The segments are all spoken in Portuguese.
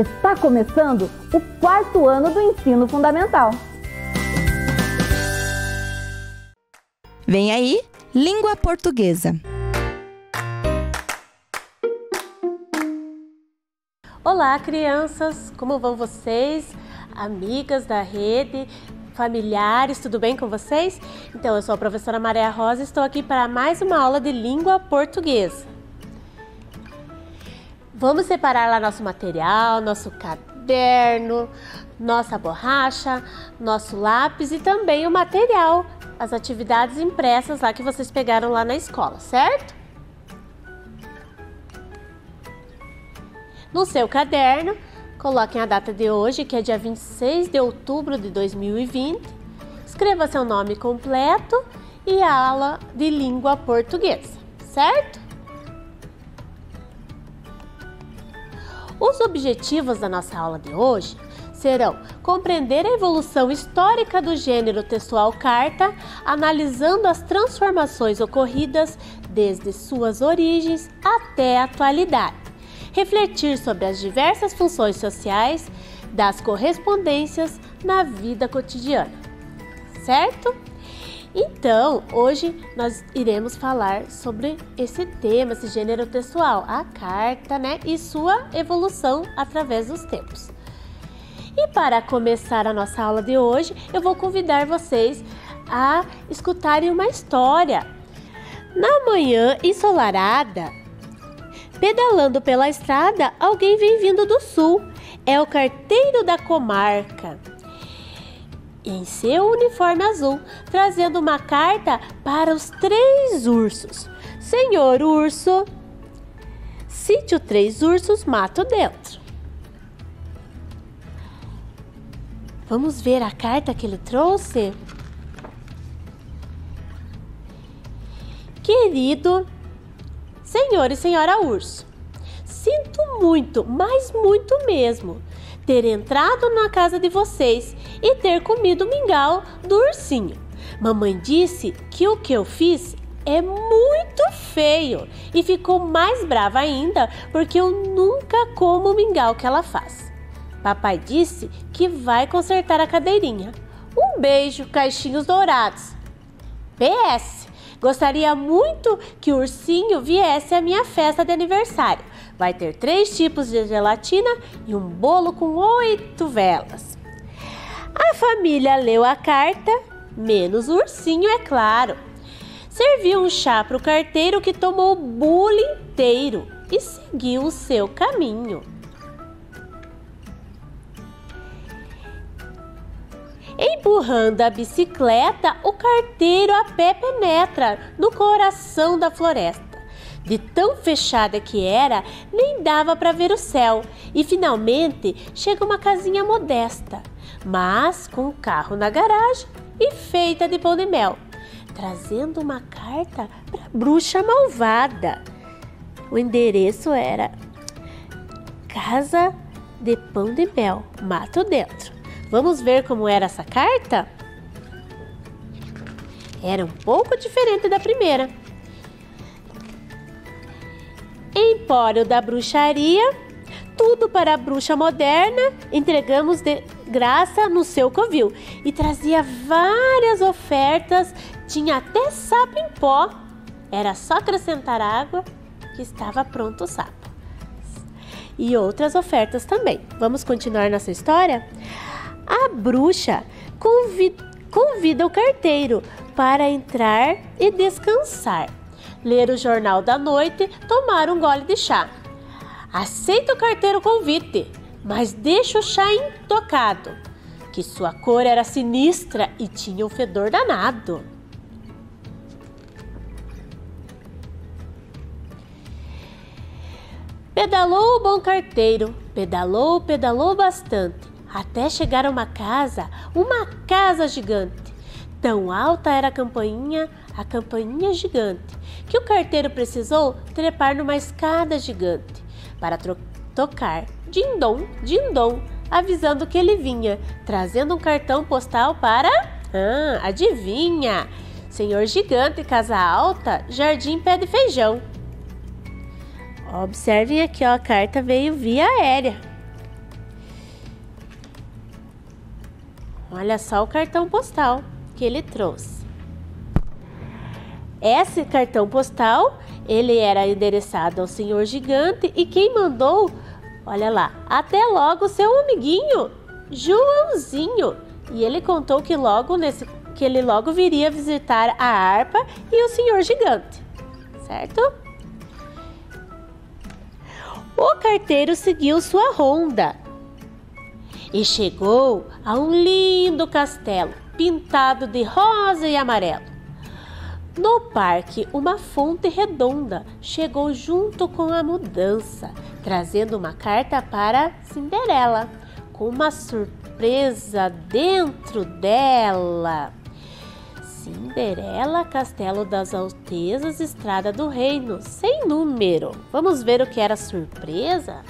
Está começando o 4º ano do ensino fundamental. Vem aí, língua portuguesa. Olá, crianças! Como vão vocês? Amigas da rede, familiares, tudo bem com vocês? Então, eu sou a professora Maria Rosa e estou aqui para mais uma aula de língua portuguesa. Vamos separar lá nosso material, nosso caderno, nossa borracha, nosso lápis e também o material, as atividades impressas lá que vocês pegaram lá na escola, certo? No seu caderno, coloquem a data de hoje, que é dia 26 de outubro de 2020. Escreva seu nome completo e a aula de língua portuguesa, certo? Os objetivos da nossa aula de hoje serão compreender a evolução histórica do gênero textual carta, analisando as transformações ocorridas desde suas origens até a atualidade. Refletir sobre as diversas funções sociais das correspondências na vida cotidiana, certo? Então, hoje nós iremos falar sobre esse tema, esse gênero textual, a carta, e sua evolução através dos tempos. E para começar a nossa aula de hoje, eu vou convidar vocês a escutarem uma história. Na manhã ensolarada, pedalando pela estrada, alguém vem vindo do sul. É o carteiro da comarca, em seu uniforme azul, trazendo uma carta para os 3 ursos. Senhor urso, sítio 3 ursos, mato dentro. Vamos ver a carta que ele trouxe? Querido senhor e senhora urso, sinto muito, mas muito mesmo, ter entrado na casa de vocês e ter comido o mingau do ursinho. Mamãe disse que o que eu fiz é muito feio e ficou mais brava ainda porque eu nunca como o mingau que ela faz. Papai disse que vai consertar a cadeirinha. Um beijo, caixinhos dourados. PS, gostaria muito que o ursinho viesse à minha festa de aniversário. Vai ter 3 tipos de gelatina e um bolo com 8 velas. A família leu a carta, menos o ursinho, é claro. Serviu um chá para o carteiro, que tomou o bolo inteiro e seguiu o seu caminho. Empurrando a bicicleta, o carteiro a pé penetra no coração da floresta. De tão fechada que era, nem dava para ver o céu, e finalmente chega uma casinha modesta, mas com um carro na garagem e feita de pão de mel, trazendo uma carta para a bruxa malvada. O endereço era Casa de Pão de Mel, mato dentro. Vamos ver como era essa carta? Era um pouco diferente da primeira. Empório da bruxaria, tudo para a bruxa moderna, entregamos de graça no seu covil. E trazia várias ofertas, tinha até sapo em pó. Era só acrescentar água que estava pronto o sapo. E outras ofertas também. Vamos continuar nossa história? A bruxa convida o carteiro para entrar e descansar, ler o jornal da noite, tomar um gole de chá. Aceita o carteiro convite, mas deixa o chá intocado, que sua cor era sinistra e tinha um fedor danado. Pedalou o bom carteiro, pedalou bastante, até chegar a uma casa gigante. Tão alta era a campainha gigante, que o carteiro precisou trepar numa escada gigante para tocar din-dom, din-dom, avisando que ele vinha, trazendo um cartão postal para... adivinha? Senhor gigante, casa alta, jardim pé de feijão. Observem aqui, a carta veio via aérea. Olha só o cartão postal que ele trouxe. Esse cartão postal, ele era endereçado ao senhor gigante e quem mandou, olha lá, até logo seu amiguinho, Joãozinho. E ele contou que ele logo viria visitar a harpa e o senhor gigante, certo? O carteiro seguiu sua ronda e chegou a um lindo castelo pintado de rosa e amarelo. No parque, uma fonte redonda chegou junto com a mudança, trazendo uma carta para Cinderela, com uma surpresa dentro dela. Cinderela, Castelo das Altezas, Estrada do Reino, sem número. Vamos ver o que era a surpresa?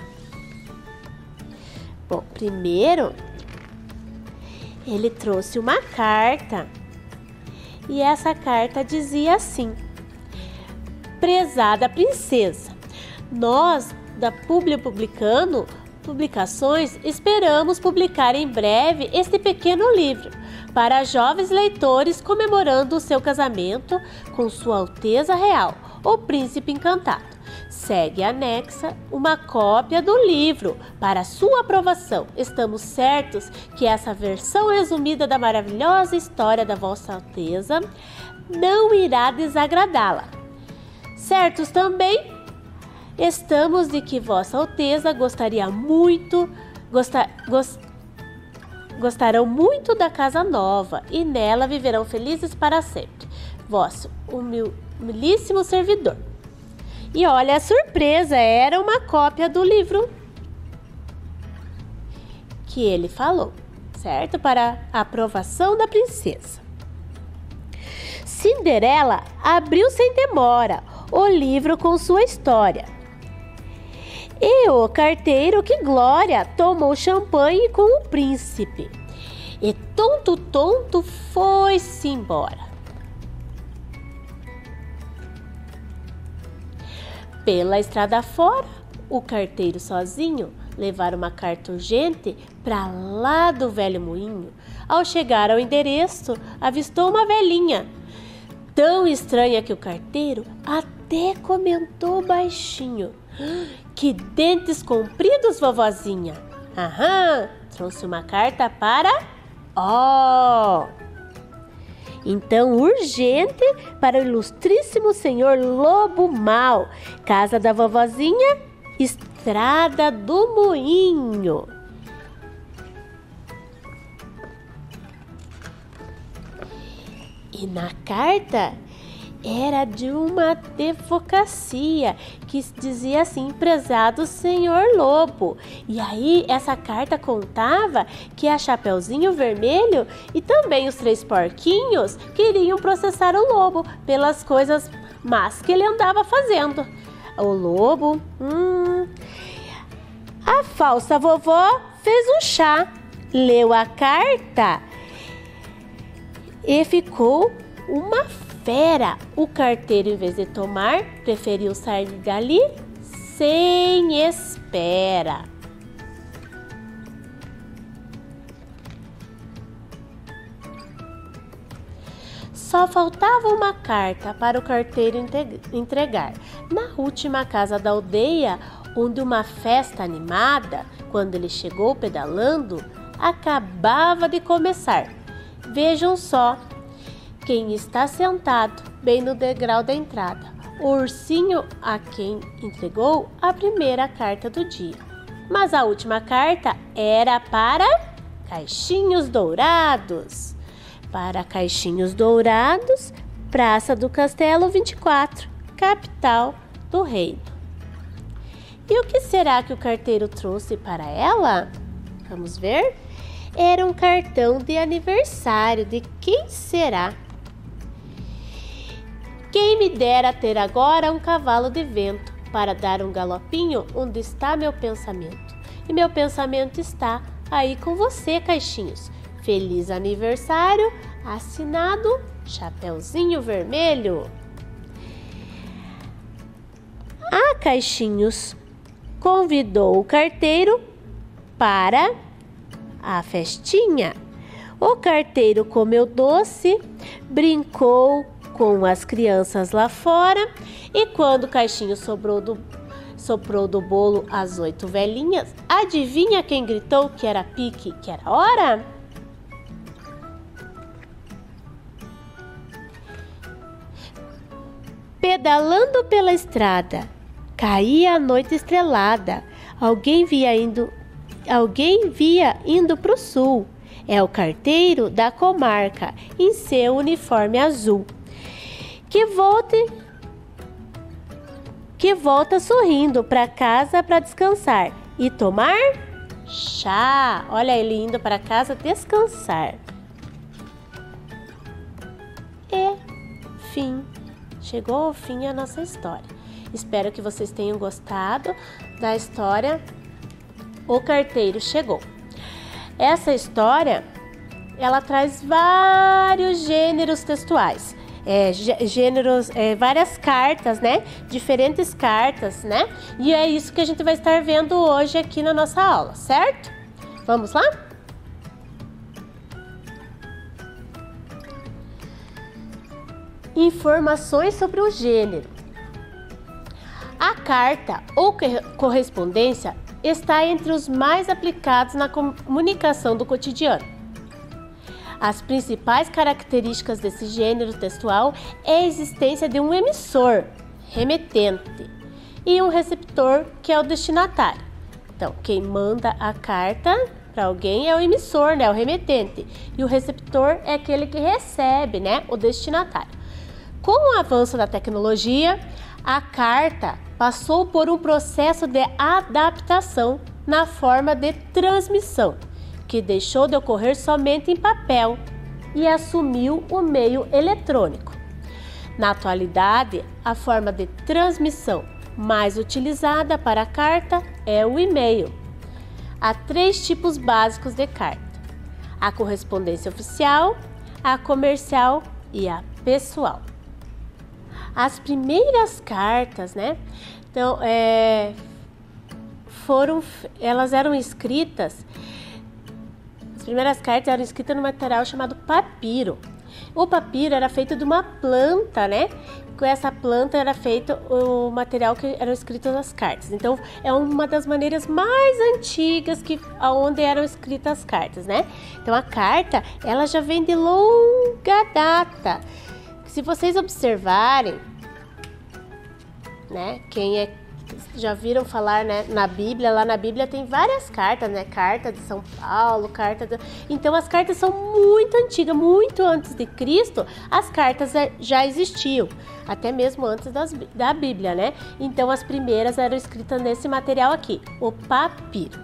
Bom, primeiro, ele trouxe uma carta. E essa carta dizia assim: prezada princesa, nós da Publicações esperamos publicar em breve este pequeno livro para jovens leitores comemorando o seu casamento com Sua Alteza Real, o Príncipe Encantado. Segue anexa uma cópia do livro para sua aprovação. Estamos certos que essa versão resumida da maravilhosa história da Vossa Alteza não irá desagradá-la. Certos também estamos de que Vossa Alteza gostarão muito da casa nova e nela viverão felizes para sempre. Vosso humilíssimo servidor. E olha a surpresa, era uma cópia do livro que ele falou, certo? Para a aprovação da princesa. Cinderela abriu sem demora o livro com sua história. E o carteiro, que glória, tomou champanhe com o príncipe. E tonto foi-se embora. Pela estrada fora, o carteiro sozinho levar uma carta urgente para lá do velho moinho. Ao chegar ao endereço, avistou uma velhinha, tão estranha que o carteiro até comentou baixinho: que dentes compridos, vovozinha! Aham, trouxe uma carta para... Então, urgente para o ilustríssimo senhor Lobo Mau, casa da vovozinha, Estrada do Moinho. E na carta era de uma advocacia que dizia assim: prezado senhor Lobo. E aí essa carta contava que a Chapeuzinho Vermelho e também os 3 porquinhos queriam processar o lobo pelas coisas más que ele andava fazendo. O lobo, a falsa vovó fez um chá, leu a carta e ficou uma fera. O carteiro, em vez de tomar, preferiu sair dali sem espera. Só faltava uma carta para o carteiro entregar. Na última casa da aldeia, onde uma festa animada, quando ele chegou pedalando, acabava de começar. Vejam só quem está sentado bem no degrau da entrada: o ursinho, a quem entregou a primeira carta do dia. Mas a última carta era para Caixinhos Dourados. Para Caixinhos Dourados, Praça do Castelo 24, capital do reino. E o que será que o carteiro trouxe para ela? Vamos ver? Era um cartão de aniversário. De quem será? Quem me dera ter agora um cavalo de vento para dar um galopinho onde está meu pensamento. E meu pensamento está aí com você, Caixinhos. Feliz aniversário, assinado Chapeuzinho Vermelho. A Caixinhos convidou o carteiro para a festinha. O carteiro comeu doce, brincou com as crianças lá fora e quando o caixinho soprou do bolo as 8 velhinhas, adivinha quem gritou que era pique, que era hora? Pedalando pela estrada, caía a noite estrelada, alguém via indo pro sul. É o carteiro da comarca em seu uniforme azul, que volta sorrindo para casa para descansar e tomar chá. Olha ele indo para casa descansar. E fim. Chegou ao fim a nossa história. Espero que vocês tenham gostado da história O Carteiro Chegou. Essa história, ela traz vários gêneros textuais. Várias cartas, né? Diferentes cartas, né? E é isso que a gente vai estar vendo hoje aqui na nossa aula, certo? Vamos lá? Informações sobre o gênero. A carta ou correspondência está entre os mais aplicados na comunicação do cotidiano. As principais características desse gênero textual é a existência de um emissor, remetente, e um receptor, que é o destinatário. Então, quem manda a carta para alguém é o emissor, né, o remetente, e o receptor é aquele que recebe, né, o destinatário. Com o avanço da tecnologia, a carta passou por um processo de adaptação na forma de transmissão, que deixou de ocorrer somente em papel e assumiu o meio eletrônico. Na atualidade, a forma de transmissão mais utilizada para a carta é o e-mail. Há 3 tipos básicos de carta: a correspondência oficial, a comercial e a pessoal. As primeiras cartas, né? Então, elas eram escritas. As primeiras cartas eram escritas no material chamado papiro. O papiro era feito de uma planta, né? Com essa planta era feito o material que eram escritas as cartas. Então, é uma das maneiras mais antigas onde eram escritas as cartas, né? Então, a carta, ela já vem de longa data. Se vocês observarem, né, já viram falar, né, na Bíblia, lá na Bíblia tem várias cartas, né, carta de São Paulo, então as cartas são muito antigas, muito antes de Cristo, as cartas já existiam, até mesmo antes da Bíblia, né, então as primeiras eram escritas nesse material aqui, o papiro.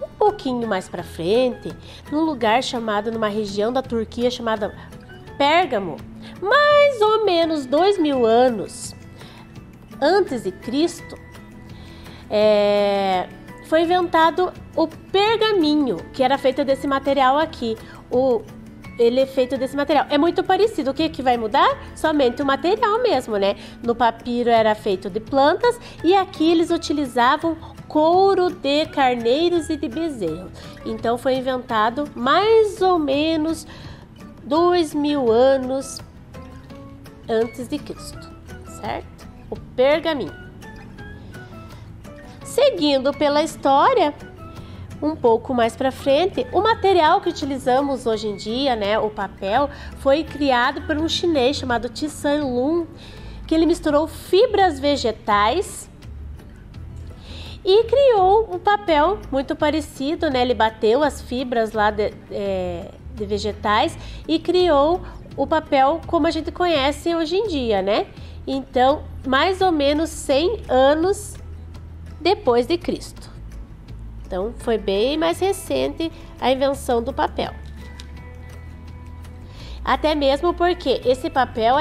Um pouquinho mais para frente, numa região da Turquia chamada Pérgamo, mais ou menos 2000 anos antes de Cristo, foi inventado o pergaminho, que era feito desse material aqui. Ele é feito desse material. É muito parecido. O que vai mudar? Somente o material mesmo, né? No papiro era feito de plantas e aqui eles utilizavam couro de carneiros e de bezerros. Então foi inventado mais ou menos 2000 anos antes de Cristo, certo? O pergaminho. Seguindo pela história, um pouco mais para frente, o material que utilizamos hoje em dia, né, o papel, foi criado por um chinês chamado Tse Lun, que ele misturou fibras vegetais e criou um papel muito parecido, né? Ele bateu as fibras lá de vegetais e criou o papel como a gente conhece hoje em dia, né? Então, mais ou menos 100 anos depois de Cristo. Então, foi bem mais recente a invenção do papel. Até mesmo porque esse papel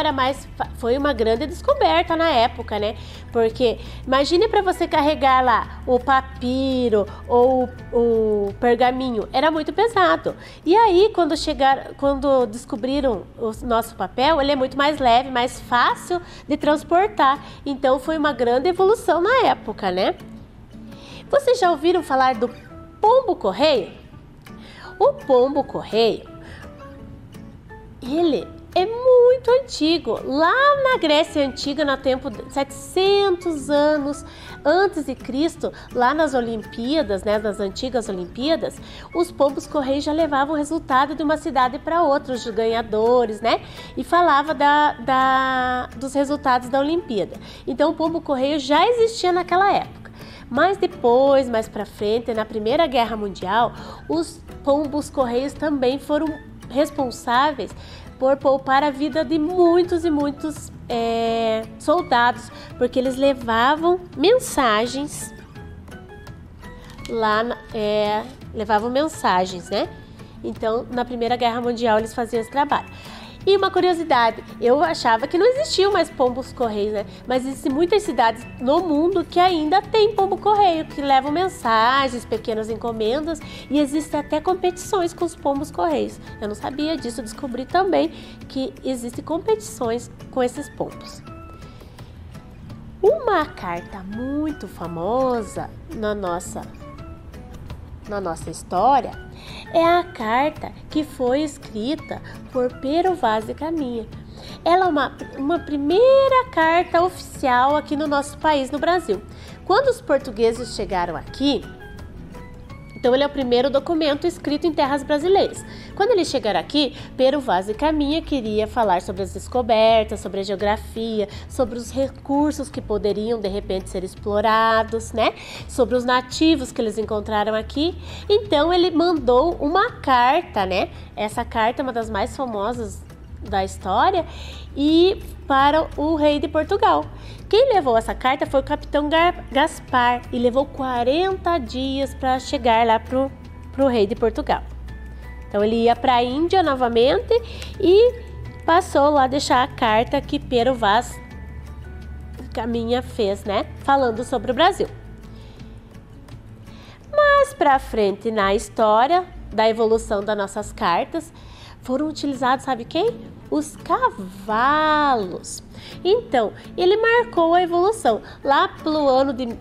foi uma grande descoberta na época, né? Porque imagine para você carregar lá o papiro ou o pergaminho, era muito pesado. E aí, quando descobriram o nosso papel, ele é muito mais leve, mais fácil de transportar. Então, foi uma grande evolução na época, né? Vocês já ouviram falar do pombo-correio? O pombo-correio, ele é muito antigo. Lá na Grécia Antiga, no tempo de 700 anos antes de Cristo, lá nas Olimpíadas, né, nas antigas Olimpíadas, os pombos-correios já levavam o resultado de uma cidade para outra, os ganhadores, né? E falava dos resultados da Olimpíada. Então, o pombo-correio já existia naquela época. Mas depois, mais para frente, na Primeira Guerra Mundial, os pombos-correios também foram responsáveis por poupar a vida de muitos e muitos soldados, porque eles levavam mensagens lá, levavam mensagens, né? Então, na Primeira Guerra Mundial, eles faziam esse trabalho. E uma curiosidade, eu achava que não existiam mais pombos-correios, né? Mas existem muitas cidades no mundo que ainda tem pombo-correio, que levam mensagens, pequenas encomendas, e existem até competições com os pombos-correios. Eu não sabia disso, descobri também que existem competições com esses pombos. Uma carta muito famosa na nossa história é a carta que foi escrita por Pero Vaz de Caminha. Ela é uma primeira carta oficial aqui no nosso país, no Brasil. Quando os portugueses chegaram aqui, então ele é o primeiro documento escrito em terras brasileiras. Quando eles chegaram aqui, Pero Vaz de Caminha queria falar sobre as descobertas, sobre a geografia, sobre os recursos que poderiam de repente ser explorados, né? Sobre os nativos que eles encontraram aqui. Então ele mandou uma carta, né? Essa carta é uma das mais famosas da história, e para o rei de Portugal. Quem levou essa carta foi o capitão Gaspar, e levou 40 dias para chegar lá pro rei de Portugal. Então ele ia para a Índia novamente e passou lá a deixar a carta que Pero Vaz Caminha fez, né? Falando sobre o Brasil. Mais para frente na história da evolução das nossas cartas, foram utilizados, sabe quem? Os cavalos. Então, ele marcou a evolução. Lá pelo ano de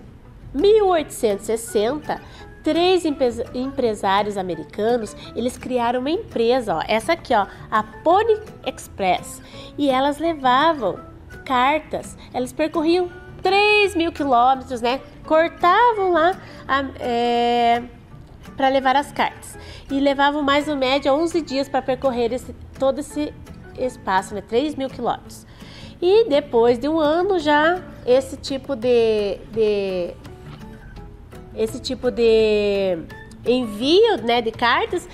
1860, 3 empresários americanos, eles criaram uma empresa, ó, essa aqui, ó, a Pony Express. E elas levavam cartas, elas percorriam 3.000 quilômetros, né? Cortavam lá para levar as cartas. E levavam mais ou média 11 dias para percorrer todo esse espaço, né? 3.000 quilômetros. E depois de um ano já esse tipo de envio, né, de cartas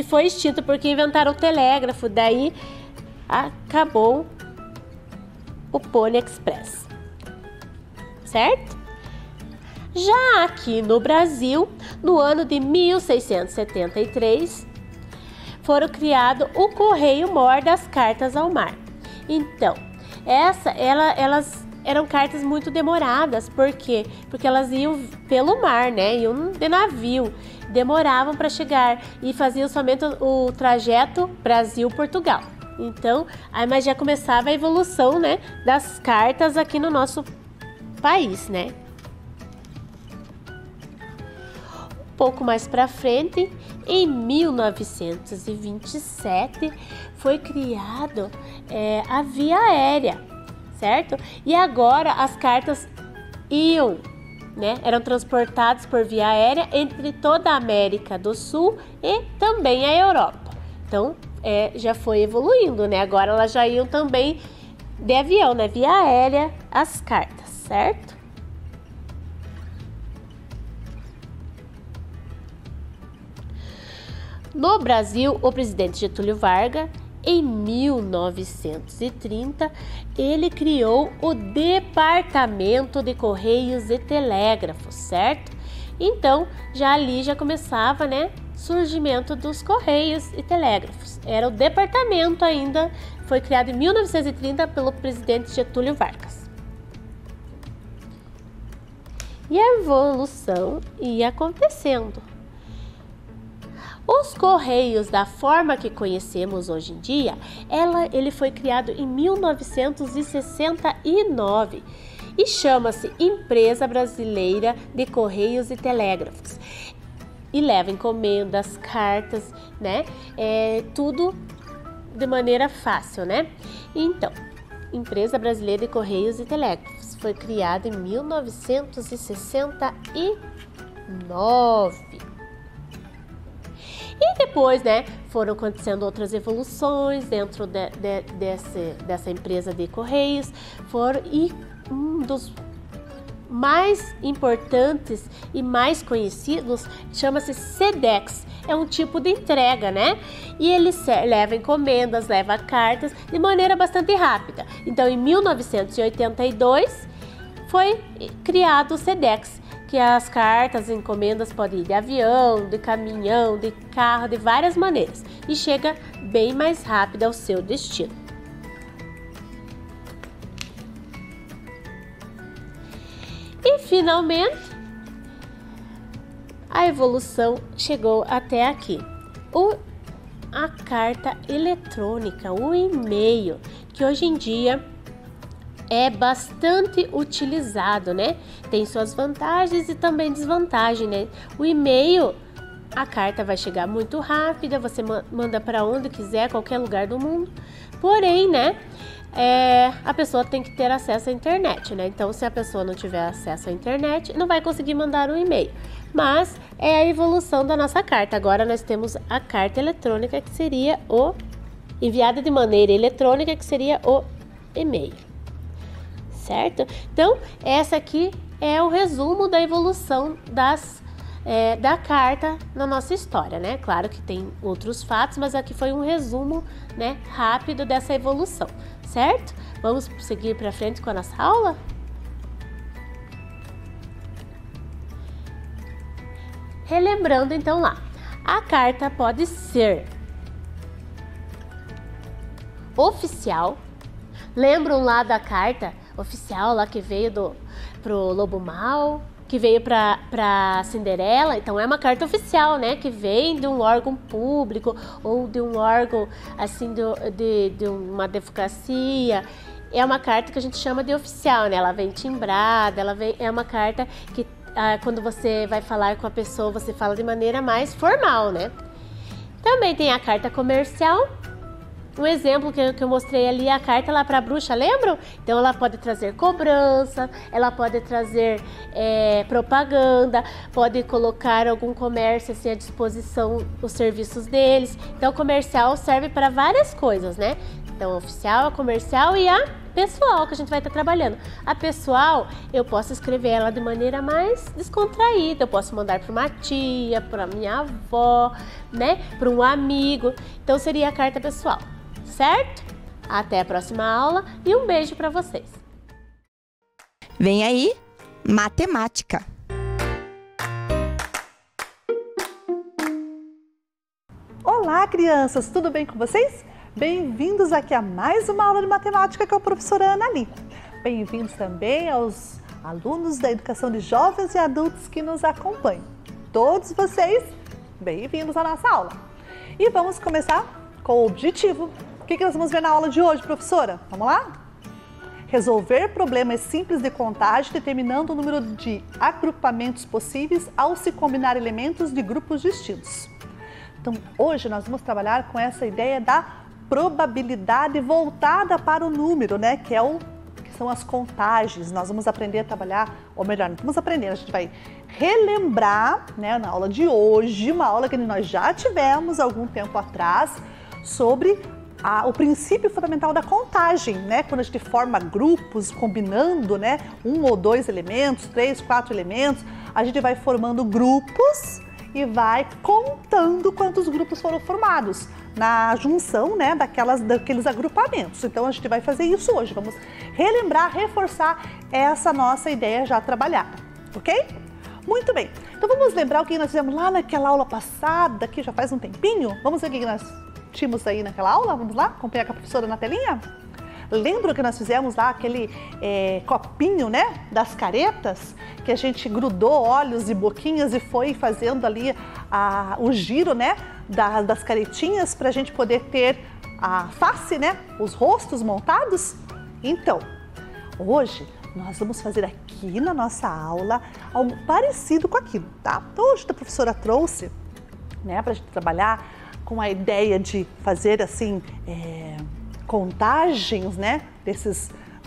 foi extinto, porque inventaram o telégrafo. Daí acabou o Pony Express, certo? Já aqui no Brasil, no ano de 1673, foram criado o Correio Mor das Cartas ao Mar. Então, elas eram cartas muito demoradas. Por quê? Porque elas iam pelo mar, né? Iam de navio. Demoravam para chegar e faziam somente o trajeto Brasil-Portugal. Então, mas já começava a evolução, né, das cartas aqui no nosso país, né? Pouco mais para frente, em 1927, foi criado a via aérea, certo? E agora as cartas iam, né, eram transportadas por via aérea entre toda a América do Sul e também a Europa. Então, já foi evoluindo, né? Agora elas já iam também de avião, né? Via aérea, as cartas, certo? No Brasil, o presidente Getúlio Vargas, em 1930, ele criou o Departamento de Correios e Telégrafos, certo? Então, ali já começava, né, surgimento dos Correios e Telégrafos. Era o departamento ainda, foi criado em 1930 pelo presidente Getúlio Vargas. E a evolução ia acontecendo. Os Correios, da forma que conhecemos hoje em dia, ele foi criado em 1969 e chama-se Empresa Brasileira de Correios e Telégrafos. e leva encomendas, cartas, né? Tudo de maneira fácil, né? Então, Empresa Brasileira de Correios e Telégrafos foi criada em 1969. E depois, né, foram acontecendo outras evoluções dentro dessa empresa de Correios. E um dos mais importantes e mais conhecidos chama-se Sedex. É um tipo de entrega, né? E ele leva encomendas, leva cartas de maneira bastante rápida. Então, em 1982, foi criado o Sedex, que as cartas, encomendas podem ir de avião, de caminhão, de carro, de várias maneiras. E chega bem mais rápido ao seu destino. E, finalmente, a evolução chegou até aqui. A carta eletrônica, o e-mail, que hoje em dia é bastante utilizado, né? Tem suas vantagens e também desvantagens, né? O e-mail, a carta vai chegar muito rápida, você manda para onde quiser, qualquer lugar do mundo. Porém, né? A pessoa tem que ter acesso à internet, né? Então, se a pessoa não tiver acesso à internet, não vai conseguir mandar um e-mail. Mas é a evolução da nossa carta. Agora nós temos a carta eletrônica, que seria enviada de maneira eletrônica, que seria o e-mail. Certo? Então, essa aqui é o resumo da evolução da carta na nossa história, né? Claro que tem outros fatos, mas aqui foi um resumo, né, rápido dessa evolução, certo? Vamos seguir para frente com a nossa aula? Relembrando então lá, a carta pode ser oficial. Lembram lá da carta oficial lá que veio pro Lobo Mau, que veio para Cinderela? Então é uma carta oficial, né? Que vem de um órgão público ou de um órgão assim de uma advocacia. É uma carta que a gente chama de oficial, né? Ela vem timbrada, é uma carta que quando você vai falar com a pessoa, você fala de maneira mais formal, né? Também tem a carta comercial. Um exemplo que eu mostrei ali, a carta lá para a bruxa, lembram? Então ela pode trazer cobrança, ela pode trazer propaganda, pode colocar algum comércio assim, à disposição, os serviços deles. Então comercial serve para várias coisas, né? Então a oficial, a comercial e a pessoal, que a gente vai estar trabalhando. A pessoal, eu posso escrever ela de maneira mais descontraída. Eu posso mandar para uma tia, para minha avó, né? Para um amigo. Então seria a carta pessoal, certo? Até a próxima aula e um beijo para vocês. Vem aí, matemática. Olá, crianças! Tudo bem com vocês? Bem-vindos aqui a mais uma aula de matemática com a professora Ana Li. Bem-vindos também aos alunos da educação de jovens e adultos que nos acompanham. Todos vocês, bem-vindos à nossa aula. E vamos começar com o objetivo. O que nós vamos ver na aula de hoje, professora? Vamos lá? Resolver problemas simples de contagem determinando o número de agrupamentos possíveis ao se combinar elementos de grupos distintos. Então, hoje nós vamos trabalhar com essa ideia da probabilidade voltada para o número, né? Que são as contagens. Nós vamos aprender a trabalhar, ou melhor, não vamos aprender, a gente vai relembrar, né, na aula de hoje, uma aula que nós já tivemos algum tempo atrás, sobre o princípio fundamental da contagem, né? Quando a gente forma grupos, combinando, né, um ou dois elementos, 3, 4 elementos, a gente vai formando grupos e vai contando quantos grupos foram formados na junção, né, daqueles agrupamentos. Então a gente vai fazer isso hoje, vamos relembrar, reforçar essa nossa ideia já trabalhada, ok? Muito bem, então vamos lembrar o que nós fizemos lá naquela aula passada, que já faz um tempinho. Vamos ver o que nós tínhamos aí naquela aula? Vamos lá acompanhar com a professora na telinha? Lembra que nós fizemos lá aquele copinho, né, das caretas, que a gente grudou olhos e boquinhas e foi fazendo ali o giro, né, das caretinhas para a gente poder ter a face, né, os rostos montados? Então, hoje nós vamos fazer aqui na nossa aula algo parecido com aquilo, tá? Então, hoje a professora trouxe, né, para a gente trabalhar com a ideia de fazer assim, contagens, né,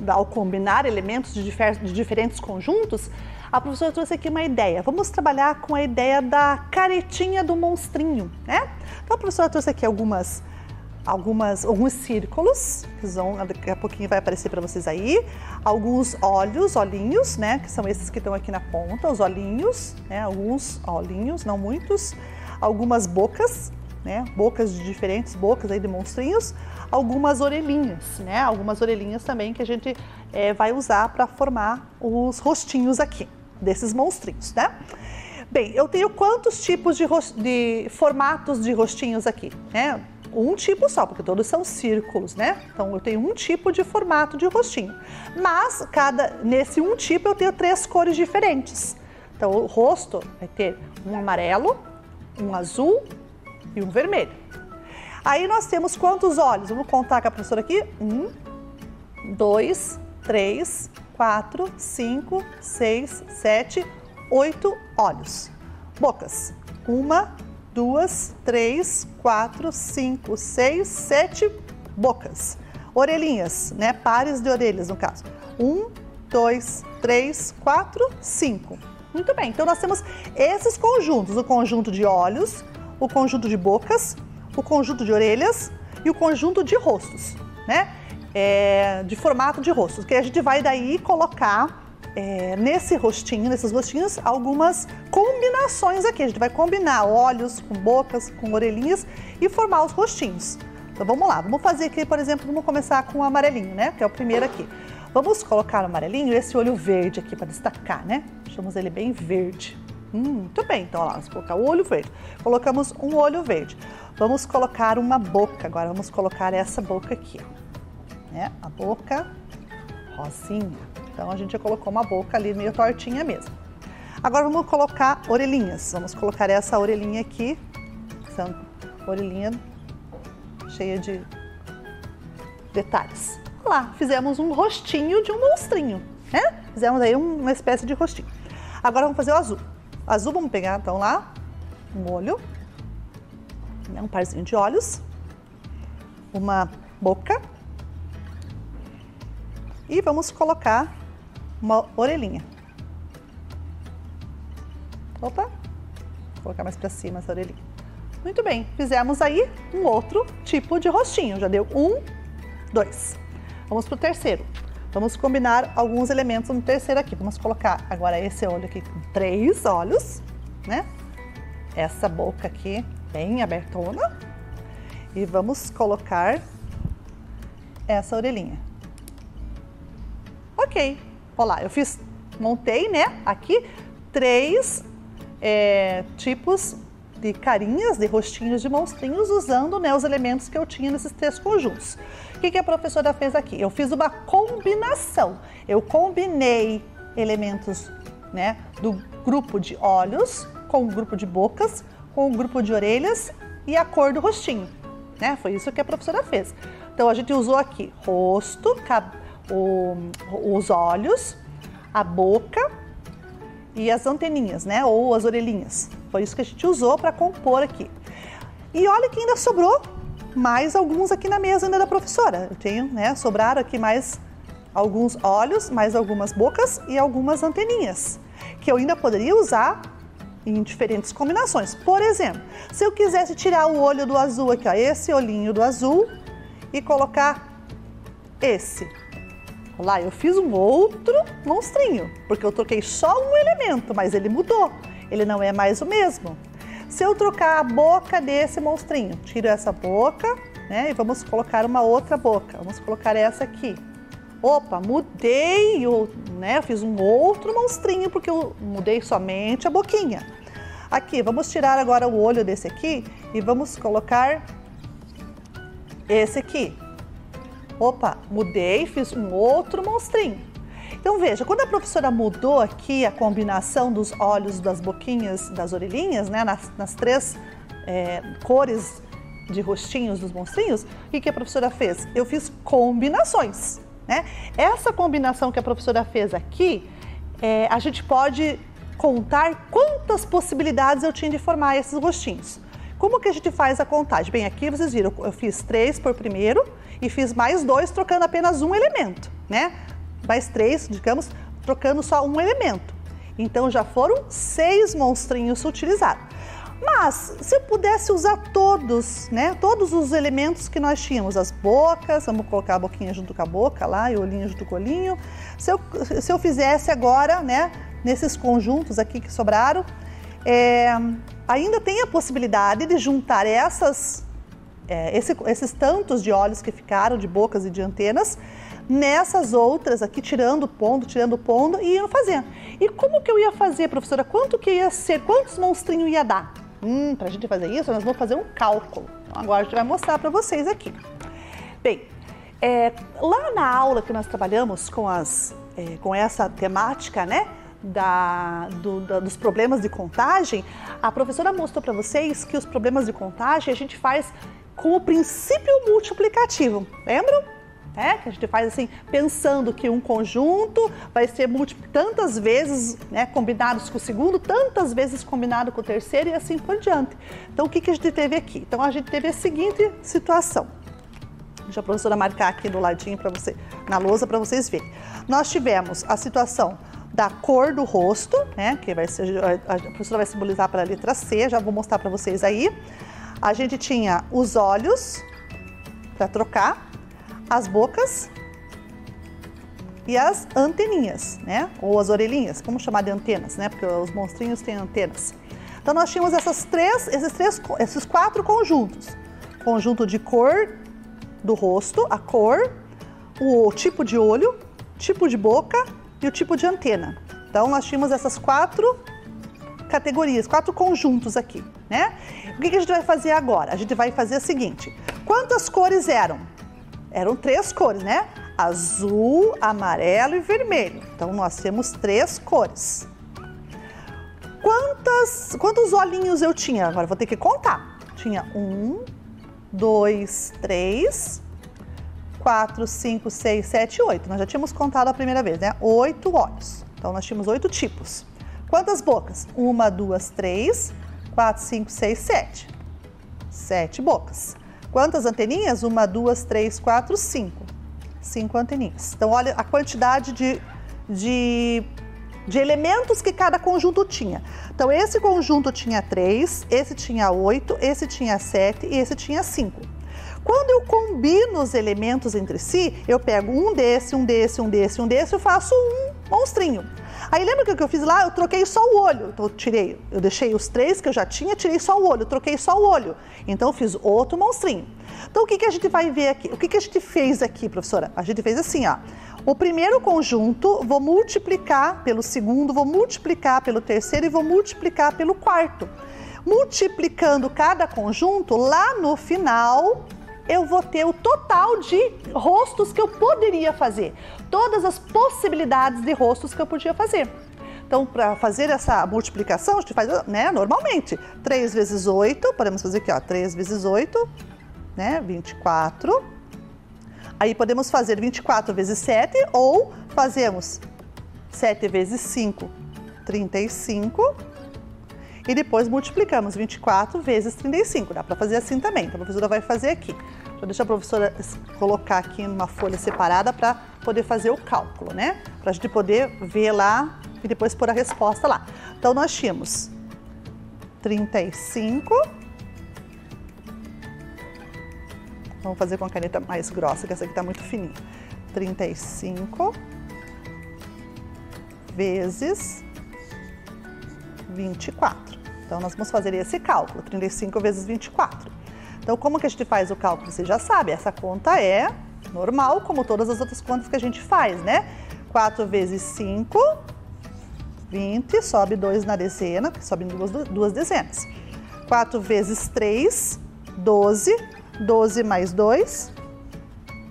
ao combinar elementos de diferentes conjuntos. A professora trouxe aqui uma ideia. Vamos trabalhar com a ideia da caretinha do monstrinho, né? Então a professora trouxe aqui alguns círculos, que daqui a pouquinho vai aparecer para vocês aí. Alguns olhinhos, né? Que são esses que estão aqui na ponta, os olhinhos, né? Alguns olhinhos, não muitos. Algumas bocas, né? Bocas de diferentes bocas aí de monstrinhos. Algumas orelhinhas, né? Algumas orelhinhas também que a gente vai usar para formar os rostinhos aqui desses monstrinhos, né? Bem, eu tenho quantos tipos de formatos de rostinhos aqui, né? Um tipo só, porque todos são círculos, né? Então eu tenho um tipo de formato de rostinho. Mas nesse um tipo eu tenho 3 cores diferentes. Então o rosto vai ter um amarelo, um azul e um vermelho. Aí nós temos quantos olhos? Vamos contar com a professora aqui. 1, 2, 3, 4, 5, 6, 7, 8 olhos. Bocas. 1, 2, 3, 4, 5, 6, 7 bocas. Orelhinhas, né? Pares de orelhas, no caso. 1, 2, 3, 4, 5. Muito bem, então nós temos esses conjuntos. O conjunto de olhos, o conjunto de bocas, o conjunto de orelhas e o conjunto de rostos, né? De formato de rostos, que a gente vai daí colocar nesses rostinhos, algumas combinações aqui. A gente vai combinar olhos com bocas, com orelhinhas e formar os rostinhos. Então vamos lá, vamos fazer aqui, por exemplo, vamos começar com o amarelinho, né? Que é o primeiro aqui. Vamos colocar o amarelinho e esse olho verde aqui para destacar, né? Deixamos ele bem verde. Muito bem, então lá, vamos colocar o olho verde. Colocamos um olho verde. Vamos colocar uma boca, agora vamos colocar essa boca aqui, ó, né? A boca rosinha. Então a gente já colocou uma boca ali meio tortinha mesmo. Agora vamos colocar orelhinhas. Vamos colocar essa orelhinha aqui, essa orelhinha cheia de detalhes. Olha lá, fizemos um rostinho de um monstrinho, né? Fizemos aí uma espécie de rostinho. Agora vamos fazer o azul. Azul, vamos pegar então lá um olho, né, um parzinho de olhos, uma boca e vamos colocar uma orelhinha. Opa, vou colocar mais para cima essa orelhinha. Muito bem, fizemos aí um outro tipo de rostinho, já deu 1, 2. Vamos para o terceiro. Vamos combinar alguns elementos no terceiro aqui. Vamos colocar agora esse olho aqui com 3 olhos, né? Essa boca aqui bem abertona. E vamos colocar essa orelhinha. Ok. Olha lá, montei, né? Aqui 3 tipos de carinhas, de rostinhos de monstrinhos, usando, né, os elementos que eu tinha nesses 3 conjuntos. O que a professora fez aqui? Eu fiz uma combinação. Eu combinei elementos, né, do grupo de olhos com o grupo de bocas, com o grupo de orelhas e a cor do rostinho, né? Foi isso que a professora fez. Então a gente usou aqui rosto, os olhos, a boca e as anteninhas, né, ou as orelhinhas. Foi isso que a gente usou para compor aqui. E olha que ainda sobrou mais alguns aqui na mesa ainda da professora. Eu tenho, né, sobraram aqui mais alguns olhos, mais algumas bocas e algumas anteninhas, que eu ainda poderia usar em diferentes combinações. Por exemplo, se eu quisesse tirar o olho do azul aqui, ó, esse olhinho do azul e colocar esse. Olha lá, eu fiz um outro monstrinho, porque eu troquei só um elemento, mas ele mudou. Ele não é mais o mesmo. Se eu trocar a boca desse monstrinho, tiro essa boca, né, e vamos colocar uma outra boca. Vamos colocar essa aqui. Opa, mudei, né, eu fiz um outro monstrinho, porque eu mudei somente a boquinha. Aqui, vamos tirar agora o olho desse aqui e vamos colocar esse aqui. Opa, mudei, fiz um outro monstrinho. Então veja, quando a professora mudou aqui a combinação dos olhos, das boquinhas, das orelhinhas, né, nas 3 cores de rostinhos dos monstrinhos, o que a professora fez? Eu fiz combinações. né? Essa combinação que a professora fez aqui, a gente pode contar quantas possibilidades eu tinha de formar esses rostinhos. Como que a gente faz a contagem? Bem, aqui vocês viram, eu fiz 3 por primeiro e fiz mais 2 trocando apenas um elemento, né? Mais 3, digamos, trocando só um elemento. Então já foram 6 monstrinhos utilizados. Mas se eu pudesse usar todos, né? Todos os elementos que nós tínhamos, as bocas, vamos colocar a boquinha junto com a boca lá e o olhinho junto com o olhinho. Se eu fizesse agora, né? Nesses conjuntos aqui que sobraram, ainda tem a possibilidade de juntar esses tantos de olhos que ficaram, de bocas e de antenas, nessas outras aqui, tirando o pondo e iam fazendo. E como que eu ia fazer, professora? Quanto que ia ser? Quantos monstrinhos ia dar? Para a gente fazer isso, nós vamos fazer um cálculo. Então, agora a gente vai mostrar para vocês aqui. Bem, lá na aula que nós trabalhamos com essa temática, né? Dos problemas de contagem, a professora mostrou para vocês que os problemas de contagem a gente faz com o princípio multiplicativo, lembram? Que a gente faz assim, pensando que um conjunto vai ser tantas vezes, né, combinados com o segundo, tantas vezes combinado com o terceiro e assim por diante. Então, o que a gente teve aqui? Então, a gente teve a seguinte situação. Deixa a professora marcar aqui do ladinho para você, na lousa, para vocês verem. Nós tivemos a situação da cor do rosto, né, que vai ser, a professora vai simbolizar para a letra C, já vou mostrar para vocês aí. A gente tinha os olhos, para trocar, as bocas e as anteninhas, né, ou as orelhinhas, vamos chamar de antenas, né, porque os monstrinhos têm antenas. Então, nós tínhamos esses 4 conjuntos. Conjunto de cor do rosto, a cor, o tipo de olho, tipo de boca e o tipo de antena. Então, nós tínhamos essas 4 categorias, 4 conjuntos aqui, né? O que a gente vai fazer agora? A gente vai fazer o seguinte, quantas cores eram? Eram 3 cores, né? Azul, amarelo e vermelho. Então, nós temos 3 cores. Quantos olhinhos eu tinha? Agora, vou ter que contar. Tinha 1, 2, 3... 4, 5, 6, 7, 8. Nós já tínhamos contado a primeira vez, né? 8 olhos. Então, nós tínhamos 8 tipos. Quantas bocas? 1, 2, 3, 4, 5, 6, 7. 7 bocas. Quantas anteninhas? 1, 2, 3, 4, 5. 5 anteninhas. Então, olha a quantidade de elementos que cada conjunto tinha. Então, esse conjunto tinha 3, esse tinha 8, esse tinha 7 e esse tinha 5. Quando eu combino os elementos entre si, eu pego um desse e faço um monstrinho. Aí lembra que eu fiz lá? Eu troquei só o olho. Então eu deixei os 3 que eu já tinha, tirei só o olho, troquei só o olho. Então eu fiz outro monstrinho. Então o que a gente vai ver aqui? O que a gente fez aqui, professora? A gente fez assim, ó. O primeiro conjunto, vou multiplicar pelo segundo, vou multiplicar pelo terceiro e vou multiplicar pelo quarto. Multiplicando cada conjunto, lá no final, eu vou ter o total de rostos que eu poderia fazer. Todas as possibilidades de rostos que eu podia fazer. Então, para fazer essa multiplicação, a gente faz, né, normalmente. 3 vezes 8, podemos fazer aqui, ó, 3 vezes 8, né, 24. Aí podemos fazer 24 vezes 7 ou fazemos 7 vezes 5, 35. E depois multiplicamos 24 vezes 35. Dá para fazer assim também. Então, a professora vai fazer aqui. Deixa a professora colocar aqui numa folha separada para poder fazer o cálculo, né? Para a gente poder ver lá e depois pôr a resposta lá. Então, nós tínhamos 35. Vamos fazer com a caneta mais grossa, que essa aqui está muito fininha. 35 vezes 24. Então, nós vamos fazer esse cálculo, 35 vezes 24. Então, como que a gente faz o cálculo? Você já sabe, essa conta é normal, como todas as outras contas que a gente faz, né? 4 vezes 5, 20, sobe 2 na dezena, sobe duas dezenas. 4 vezes 3, 12, 12 mais 2,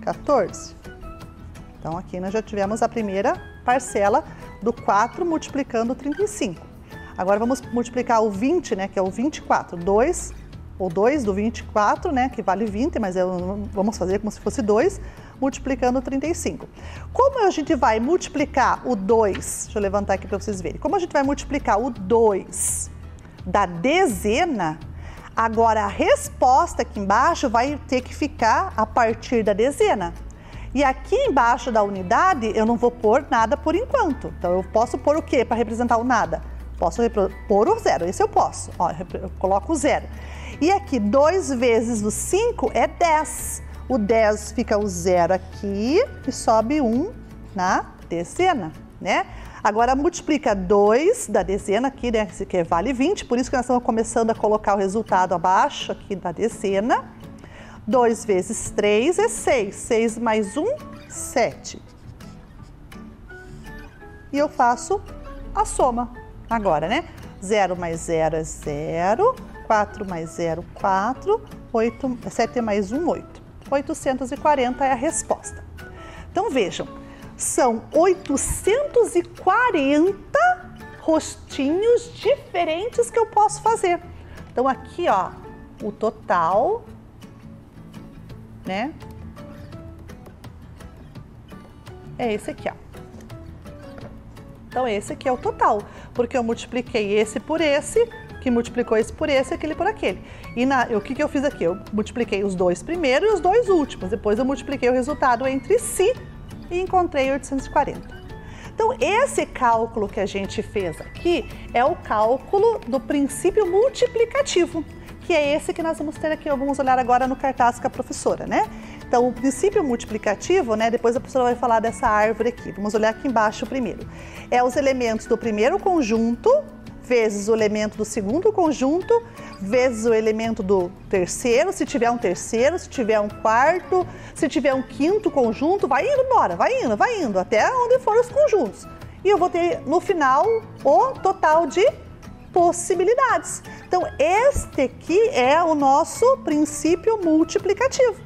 14. Então, aqui nós já tivemos a primeira parcela do 4 multiplicando 35. Agora vamos multiplicar o 20, né, que é o 24, 2, ou 2 do 24, né, que vale 20, mas vamos fazer como se fosse 2, multiplicando 35. Como a gente vai multiplicar o 2, deixa eu levantar aqui para vocês verem, como a gente vai multiplicar o 2 da dezena, agora a resposta aqui embaixo vai ter que ficar a partir da dezena. E aqui embaixo da unidade eu não vou pôr nada por enquanto. Então eu posso pôr o quê para representar o nada? Posso pôr o zero, esse eu posso. Ó, eu coloco o zero. E aqui 2 vezes o 5 é 10. O 10 fica o zero aqui e sobe 1 na dezena, né? Agora multiplica 2 da dezena aqui, né? Esse aqui vale 20, por isso que nós estamos começando a colocar o resultado abaixo aqui da dezena. 2 vezes 3 é 6. 6 mais 1, 7. E eu faço a soma agora, né? 0 mais 0 é 0. 4 mais 0, 4. 7 mais 1, 8. 840 é a resposta. Então vejam, são 840 rostinhos diferentes que eu posso fazer. Então aqui, ó, o total, né? É esse aqui, ó. Então esse aqui é o total, porque eu multipliquei esse por esse, que multiplicou esse por esse, aquele por aquele. E o que eu fiz aqui? Eu multipliquei os 2 primeiros e os 2 últimos. Depois eu multipliquei o resultado entre si e encontrei 840. Então, esse cálculo que a gente fez aqui é o cálculo do princípio multiplicativo, que é esse que nós vamos ter aqui, vamos olhar agora no cartaz com a professora, né? Então, o princípio multiplicativo, né? Depois a professora vai falar dessa árvore aqui. Vamos olhar aqui embaixo primeiro. É os elementos do primeiro conjunto vezes o elemento do segundo conjunto, vezes o elemento do terceiro, se tiver um terceiro, se tiver um quarto, se tiver um quinto conjunto, vai indo embora, vai indo, até onde for os conjuntos. E eu vou ter, no final, o total de possibilidades. Então, este aqui é o nosso princípio multiplicativo,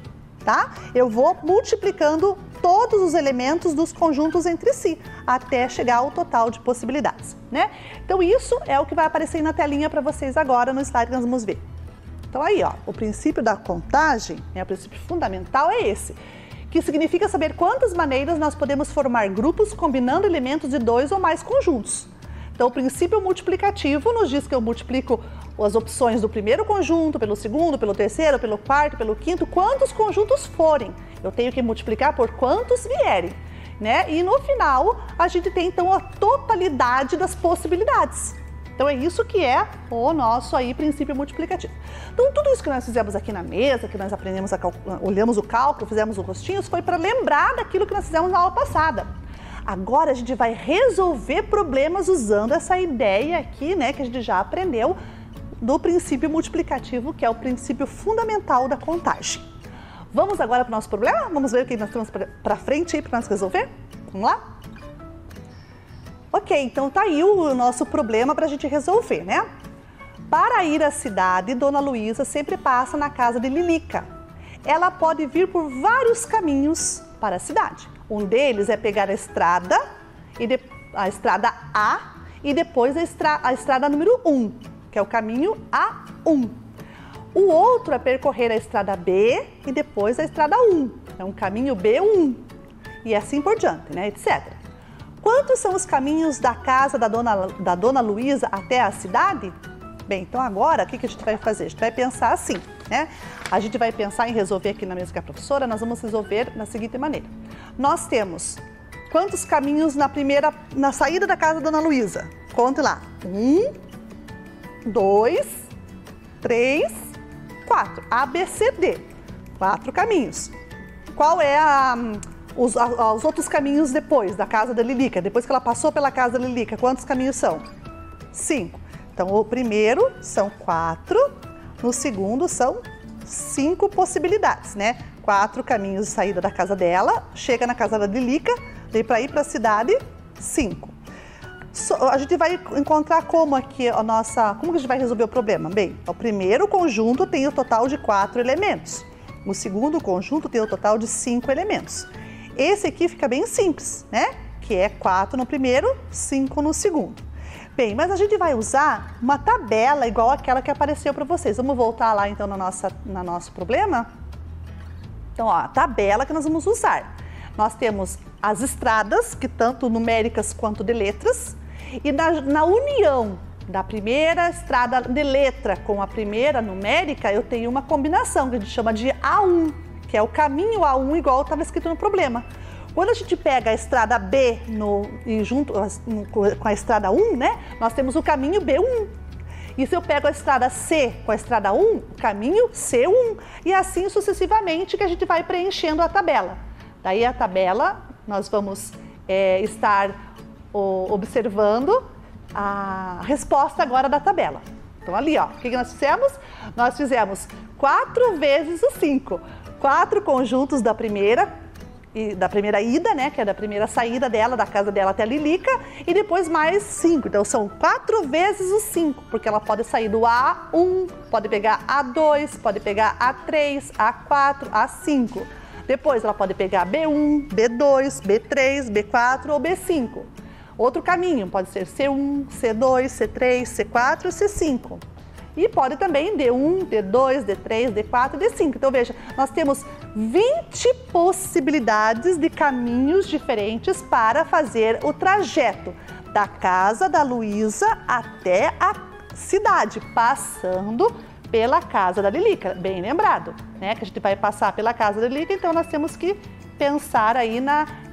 tá? Eu vou multiplicando todos os elementos dos conjuntos entre si, até chegar ao total de possibilidades, né? Então, isso é o que vai aparecer na telinha para vocês agora no slide que nós vamos ver. Então, aí, ó, o princípio da contagem, né, o princípio fundamental é esse, que significa saber quantas maneiras nós podemos formar grupos combinando elementos de 2 ou mais conjuntos. Então, o princípio multiplicativo nos diz que eu multiplico as opções do primeiro conjunto, pelo segundo, pelo terceiro, pelo quarto, pelo quinto, quantos conjuntos forem. Eu tenho que multiplicar por quantos vierem, né? E no final, a gente tem, então, a totalidade das possibilidades. Então, é isso que é o nosso aí princípio multiplicativo. Então, tudo isso que nós fizemos aqui na mesa, que nós aprendemos, olhamos o cálculo, fizemos os rostinhos, foi para lembrar daquilo que nós fizemos na aula passada. Agora, a gente vai resolver problemas usando essa ideia aqui, né, que a gente já aprendeu do princípio multiplicativo, que é o princípio fundamental da contagem. Vamos agora para o nosso problema? Vamos ver o que nós temos para frente aí para nós resolver? Vamos lá? Ok, então tá aí o nosso problema para a gente resolver, né? Para ir à cidade, Dona Luísa sempre passa na casa de Lilica. Ela pode vir por vários caminhos para a cidade. Um deles é pegar a estrada A e depois a estrada número 1, que é o caminho A1. O outro é percorrer a estrada B e depois a estrada 1, é um caminho B1 e assim por diante, né, etc. Quantos são os caminhos da casa da Dona Luísa até a cidade? Bem, então agora o que a gente vai fazer? A gente vai pensar assim, né? A gente vai pensar em resolver aqui na mesa com a professora, nós vamos resolver da seguinte maneira. Nós temos quantos caminhos na saída da casa da Dona Luísa? Conte lá. 1, 2, 3, 4. A, B, C, D. 4 caminhos. Qual é os outros caminhos depois da casa da Lilica? Depois que ela passou pela casa da Lilica, quantos caminhos são? 5. Então, o primeiro são 4, no segundo são 5 possibilidades, né? 4 caminhos de saída da casa dela, chega na casa da Lilica, daí para ir para a cidade, 5. A gente vai encontrar como aqui como que a gente vai resolver o problema? Bem, o primeiro conjunto tem o total de 4 elementos. O segundo conjunto tem o total de 5 elementos. Esse aqui fica bem simples, né? Que é 4 no primeiro, 5 no segundo. Bem, mas a gente vai usar uma tabela igual aquela que apareceu para vocês. Vamos voltar lá então no nosso problema? Então, ó, a tabela que nós vamos usar. Nós temos as estradas, que tanto numéricas quanto de letras, e na união da primeira estrada de letra com a primeira numérica, eu tenho uma combinação que a gente chama de A1, que é o caminho A1 igual estava escrito no problema. Quando a gente pega a estrada B e junto com a estrada 1, né, nós temos o caminho B1. E se eu pego a estrada C com a estrada 1, o caminho C1. E assim sucessivamente que a gente vai preenchendo a tabela. Daí a tabela, nós vamos estar observando a resposta agora da tabela. Então ali, ó, o que nós fizemos? Nós fizemos 4 vezes o 5. 4 conjuntos da primeira ida, né, que é da primeira saída dela, da casa dela até a Lilica, e depois mais 5. Então são 4 vezes o 5, porque ela pode sair do A1, pode pegar A2, pode pegar A3, A4, A5. Depois ela pode pegar B1, B2, B3, B4 ou B5. Outro caminho pode ser C1, C2, C3, C4 e C5. E pode também D1, D2, D3, D4 e D5. Então veja, nós temos 20 possibilidades de caminhos diferentes para fazer o trajeto da casa da Luísa até a cidade, passando pela casa da Lilica. Bem lembrado, né? Que a gente vai passar pela casa da Lilica, então nós temos que pensar aí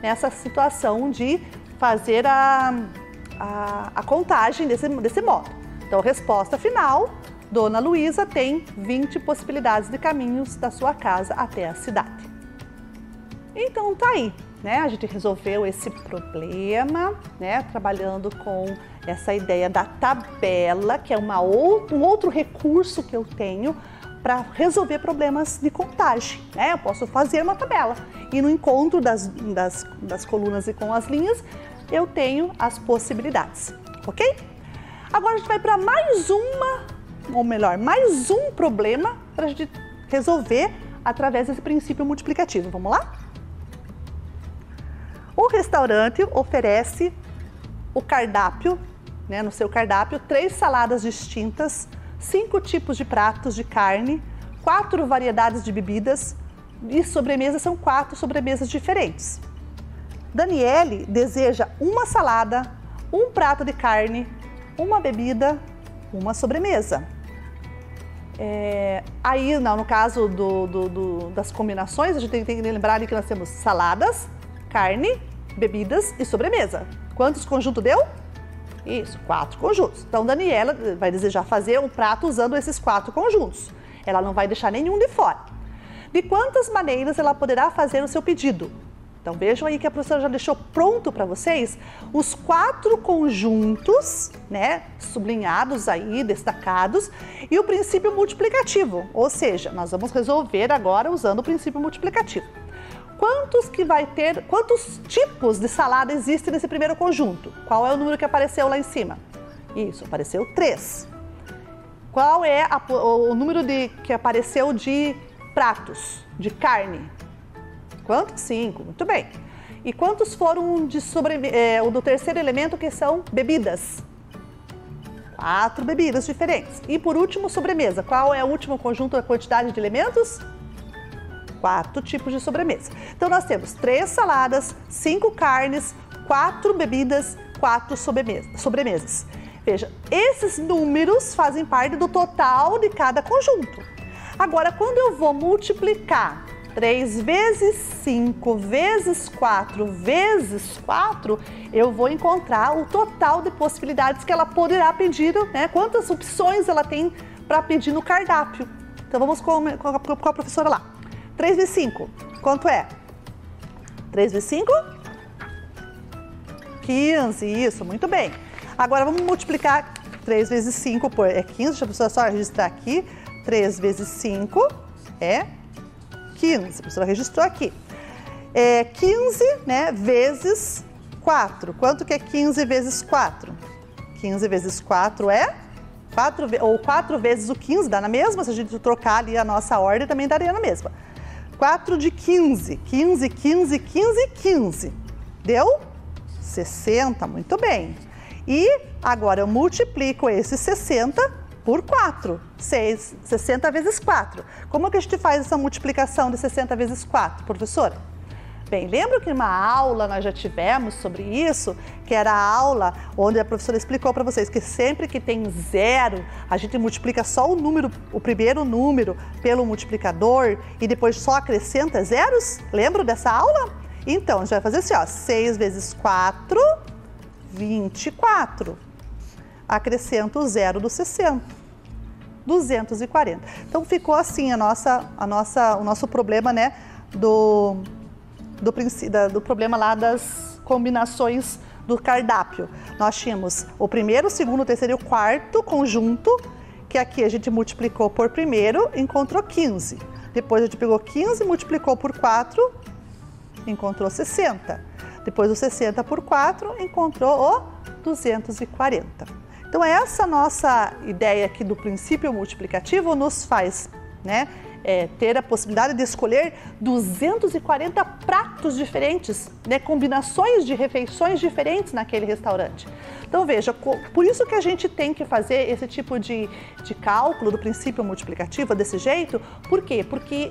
nessa situação de fazer a contagem desse modo. Então, resposta final, Dona Luísa tem 20 possibilidades de caminhos da sua casa até a cidade. Então, tá aí, né? A gente resolveu esse problema, né? Trabalhando com essa ideia da tabela, que é um outro recurso que eu tenho para resolver problemas de contagem, né? Eu posso fazer uma tabela e no encontro das colunas e com as linhas, eu tenho as possibilidades, ok? Agora a gente vai para mais um problema para a gente resolver através desse princípio multiplicativo. Vamos lá? O restaurante oferece o cardápio, né, no seu cardápio, 3 saladas distintas, 5 tipos de pratos de carne, 4 variedades de bebidas e sobremesas são 4 sobremesas diferentes. Daniele deseja uma salada, um prato de carne, uma bebida, uma sobremesa. Aí, no caso das combinações, a gente tem que lembrar ali que nós temos saladas, carne, bebidas e sobremesa. Quantos conjuntos deu? Isso, 4 conjuntos. Então, Daniela vai desejar fazer um prato usando esses 4 conjuntos. Ela não vai deixar nenhum de fora. De quantas maneiras ela poderá fazer o seu pedido? Então, vejam aí que a professora já deixou pronto para vocês os 4 conjuntos, né, sublinhados aí, destacados, e o princípio multiplicativo, ou seja, nós vamos resolver agora usando o princípio multiplicativo. Quantos tipos de salada existem nesse primeiro conjunto? Qual é o número que apareceu lá em cima? Isso, apareceu 3. Qual é o número que apareceu de pratos, de carne? Quantos? 5, muito bem. E quantos foram do terceiro elemento, que são bebidas? 4 bebidas diferentes. E por último, sobremesa. Qual é o último conjunto da quantidade de elementos? 4 tipos de sobremesa. Então, nós temos 3 saladas, 5 carnes, 4 bebidas, 4 sobremesas. Veja, esses números fazem parte do total de cada conjunto. Agora, quando eu vou multiplicar 3 vezes 5 vezes 4 vezes 4, eu vou encontrar o total de possibilidades que ela poderá pedir, né? Quantas opções ela tem para pedir no cardápio. Então, vamos com a professora lá. 3 vezes 5, quanto é? 3 vezes 5? 15, isso, muito bem. Agora, vamos multiplicar 3 vezes 5 por 15, deixa a professora só registrar aqui. 3 vezes 5 é 15, a professora registrou aqui. 15, né, vezes 4. Quanto que é 15 vezes 4? 15 vezes 4 é 4 vezes o 15, dá na mesma. Se a gente trocar ali a nossa ordem, também daria na mesma. 4 de 15. 15, 15, 15, 15. Deu 60, muito bem. E agora eu multiplico esse 60 por 4. 60 vezes 4. Como é que a gente faz essa multiplicação de 60 vezes 4, professora? Bem, lembra que numa aula nós já tivemos sobre isso, que era a aula onde a professora explicou para vocês que sempre que tem zero, a gente multiplica só o número, o primeiro número pelo multiplicador e depois só acrescenta zeros? Lembra dessa aula? Então, a gente vai fazer assim, ó, 6 vezes 4, 24. Acrescenta o zero do 60, 240. Então, ficou assim o nosso problema, né, do problema lá das combinações do cardápio. Nós tínhamos o primeiro, o segundo, o terceiro e o quarto conjunto, que aqui a gente multiplicou por primeiro, encontrou 15. Depois a gente pegou 15, multiplicou por 4, encontrou 60. Depois o 60 por 4, encontrou o 240. Então essa nossa ideia aqui do princípio multiplicativo nos faz, né, ter a possibilidade de escolher 240 pratos diferentes, né, combinações de refeições diferentes naquele restaurante. Então veja, por isso que a gente tem que fazer esse tipo de cálculo do princípio multiplicativo desse jeito. Por quê? Porque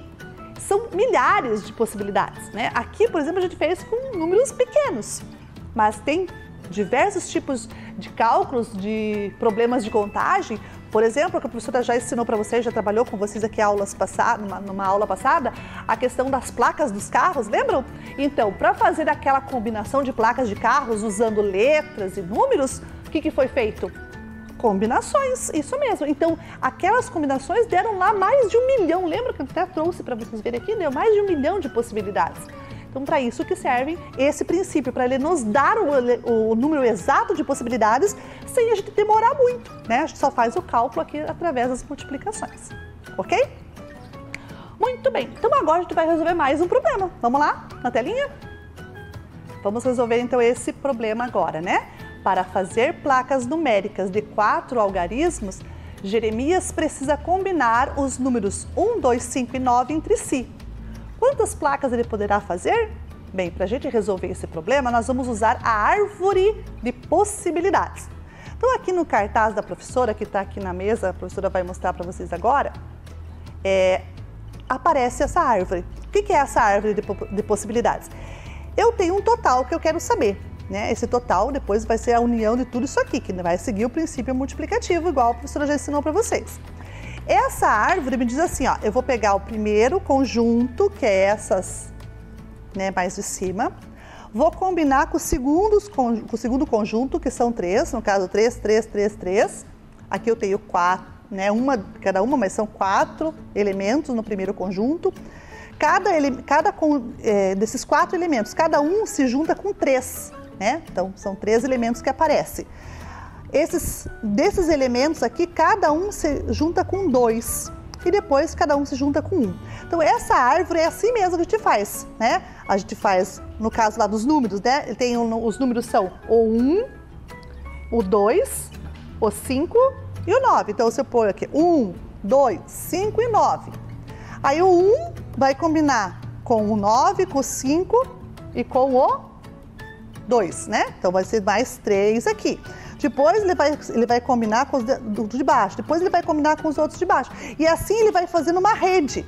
são milhares de possibilidades, né? Aqui, por exemplo, a gente fez com números pequenos, mas tem diversos tipos de cálculos, de problemas de contagem. Por exemplo, que a professora já ensinou para vocês, já trabalhou com vocês aqui numa aula passada, a questão das placas dos carros, lembram? Então, para fazer aquela combinação de placas de carros usando letras e números, o que foi feito? Combinações, isso mesmo. Então, aquelas combinações deram lá mais de 1 milhão. Lembra que eu até trouxe para vocês verem aqui? Deu mais de 1 milhão de possibilidades. Então, para isso que serve esse princípio, para ele nos dar o número exato de possibilidades sem a gente demorar muito, né? A gente só faz o cálculo aqui através das multiplicações, ok? Muito bem, então agora a gente vai resolver mais um problema. Vamos lá, na telinha? Vamos resolver então esse problema agora, né? Para fazer placas numéricas de 4 algarismos, Jeremias precisa combinar os números 1, 2, 5 e 9 entre si. Quantas placas ele poderá fazer? Bem, para a gente resolver esse problema, nós vamos usar a árvore de possibilidades. Então, aqui no cartaz da professora, que está aqui na mesa, a professora vai mostrar para vocês agora, aparece essa árvore. O que é essa árvore de possibilidades? Eu tenho um total que eu quero saber, né? Esse total depois vai ser a união de tudo isso aqui, que vai seguir o princípio multiplicativo, igual a professora já ensinou para vocês. Essa árvore me diz assim, ó, eu vou pegar o primeiro conjunto, que é essas, né, mais de cima, vou combinar com o segundo conjunto, que são 3, no caso 3, 3, 3, 3. Aqui eu tenho 4, né, cada uma, mas são 4 elementos no primeiro conjunto. Desses 4 elementos, cada um se junta com 3, né? Então, são 3 elementos que aparecem. Desses elementos aqui, cada um se junta com 2 e depois cada um se junta com 1. Então, essa árvore é assim mesmo que a gente faz, né? A gente faz, no caso lá dos números, né? Os números são o 1, o 2, o 5 e o 9. Então, você põe aqui 1, 2, 5 e 9. Aí, o 1 vai combinar com o 9, com o 5 e com o 2, né? Então, vai ser mais 3 aqui. Depois ele vai combinar com os de baixo, depois ele vai combinar com os outros de baixo. E assim ele vai fazendo uma rede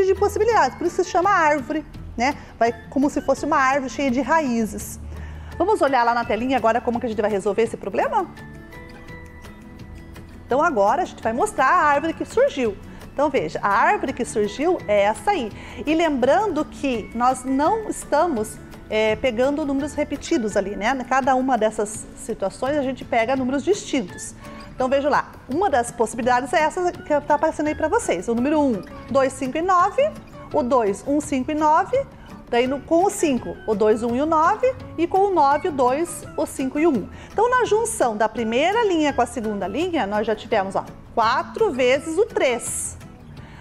de possibilidades, por isso se chama árvore, né? Vai como se fosse uma árvore cheia de raízes. Vamos olhar lá na telinha agora como que a gente vai resolver esse problema? Então agora a gente vai mostrar a árvore que surgiu. Então veja, a árvore que surgiu é essa aí. E lembrando que nós não estamos pegando números repetidos ali, né? Cada uma dessas situações a gente pega números distintos. Então veja lá, uma das possibilidades é essa que está aparecendo aí para vocês. O número 1, 2, 5 e 9, o 2, 1, 5 e 9, daí com o 5, o 2, 1 e o 9, e com o 9, o 2, o 5 e o 1. Então na junção da primeira linha com a segunda linha, nós já tivemos, ó, 4 vezes o 3.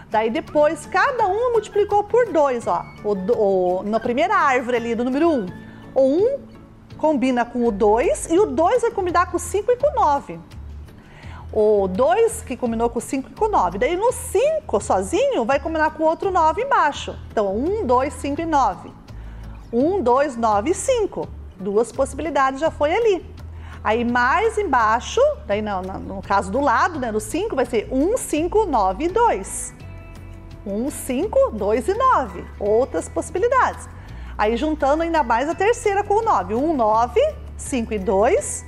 Daí depois, cada um multiplicou por 2, ó. Na primeira árvore ali do número 1, o 1 combina com o 2 e o 2 vai combinar com o 5 e com o 9. O 2 que combinou com o 5 e com o 9. Daí no 5, sozinho, vai combinar com o outro 9 embaixo. Então, 1, 2, 5 e 9. 1, 2, 9 e 5. 2 possibilidades já foi ali. Aí mais embaixo, daí no caso do lado, né, do 5, vai ser 1, 5, 9 e 2. 1, 5, 2 e 9. Outras possibilidades. Aí juntando ainda mais a terceira com o 9. 1, 9, 5 e 2.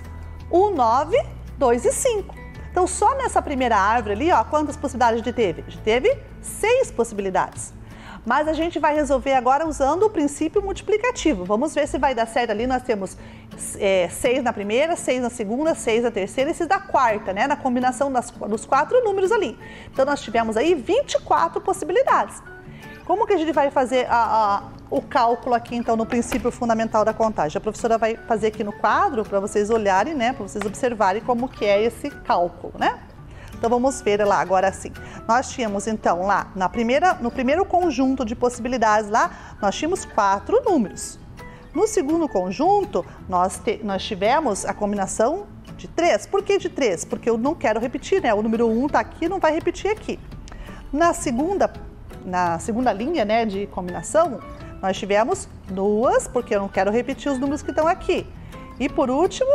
1, 9, 2 e 5. Então só nessa primeira árvore ali, ó, quantas possibilidades a gente teve? A gente teve 6 possibilidades. Mas a gente vai resolver agora usando o princípio multiplicativo. Vamos ver se vai dar certo ali. Nós temos 6 na primeira, 6 na segunda, 6 na terceira e 6 na quarta, né? Na combinação dos 4 números ali. Então nós tivemos aí 24 possibilidades. Como que a gente vai fazer o cálculo aqui, então, no princípio fundamental da contagem? A professora vai fazer aqui no quadro para vocês olharem, né? Para vocês observarem como que é esse cálculo, né? Então vamos ver lá agora sim. Nós tínhamos então lá no primeiro conjunto de possibilidades lá, nós tínhamos 4 números. No segundo conjunto, nós tivemos a combinação de 3. Por que de 3? Porque eu não quero repetir, né? O número 1 está aqui, não vai repetir aqui. Na segunda linha, né, de combinação, nós tivemos 2, porque eu não quero repetir os números que estão aqui. E por último,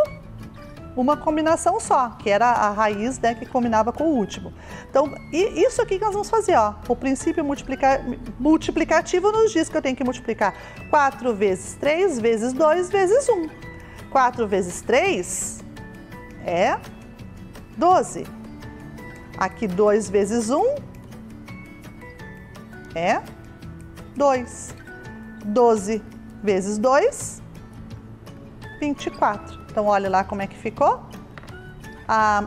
uma combinação só, que era a raiz, né, que combinava com o último. Então, isso aqui que nós vamos fazer, ó. O princípio multiplicativo nos diz que eu tenho que multiplicar 4 vezes 3 vezes 2 vezes 1. 4 vezes 3 é 12. Aqui 2 vezes 1 é 2. 12 vezes 2, 24. Então, olha lá como é que ficou.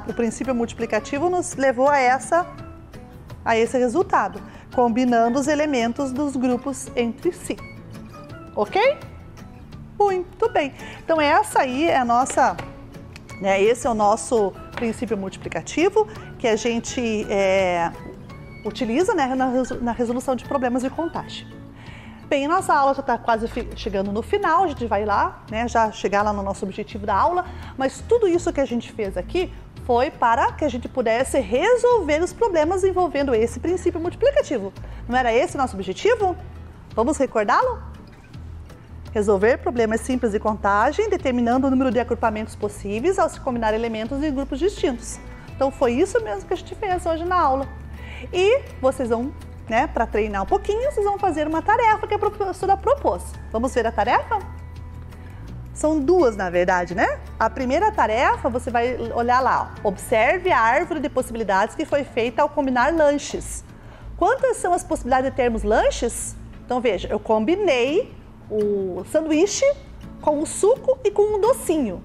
O princípio multiplicativo nos levou a esse resultado, combinando os elementos dos grupos entre si. Ok? Muito bem. Então, essa aí é a nossa, né, esse é o nosso princípio multiplicativo que a gente utiliza, né, na resolução de problemas de contagem. Bem, nossa aula já está quase chegando no final, a gente vai lá, né, já chegar lá no nosso objetivo da aula, mas tudo isso que a gente fez aqui foi para que a gente pudesse resolver os problemas envolvendo esse princípio multiplicativo. Não era esse o nosso objetivo? Vamos recordá-lo? Resolver problemas simples de contagem, determinando o número de agrupamentos possíveis ao se combinar elementos em grupos distintos. Então foi isso mesmo que a gente fez hoje na aula. E vocês vão, né, para treinar um pouquinho, vocês vão fazer uma tarefa que a professora propôs. Vamos ver a tarefa? São 2, na verdade, né? A primeira tarefa, você vai olhar lá, ó. Observe a árvore de possibilidades que foi feita ao combinar lanches. Quantas são as possibilidades de termos lanches? Então, veja, eu combinei o sanduíche com o suco e com um docinho.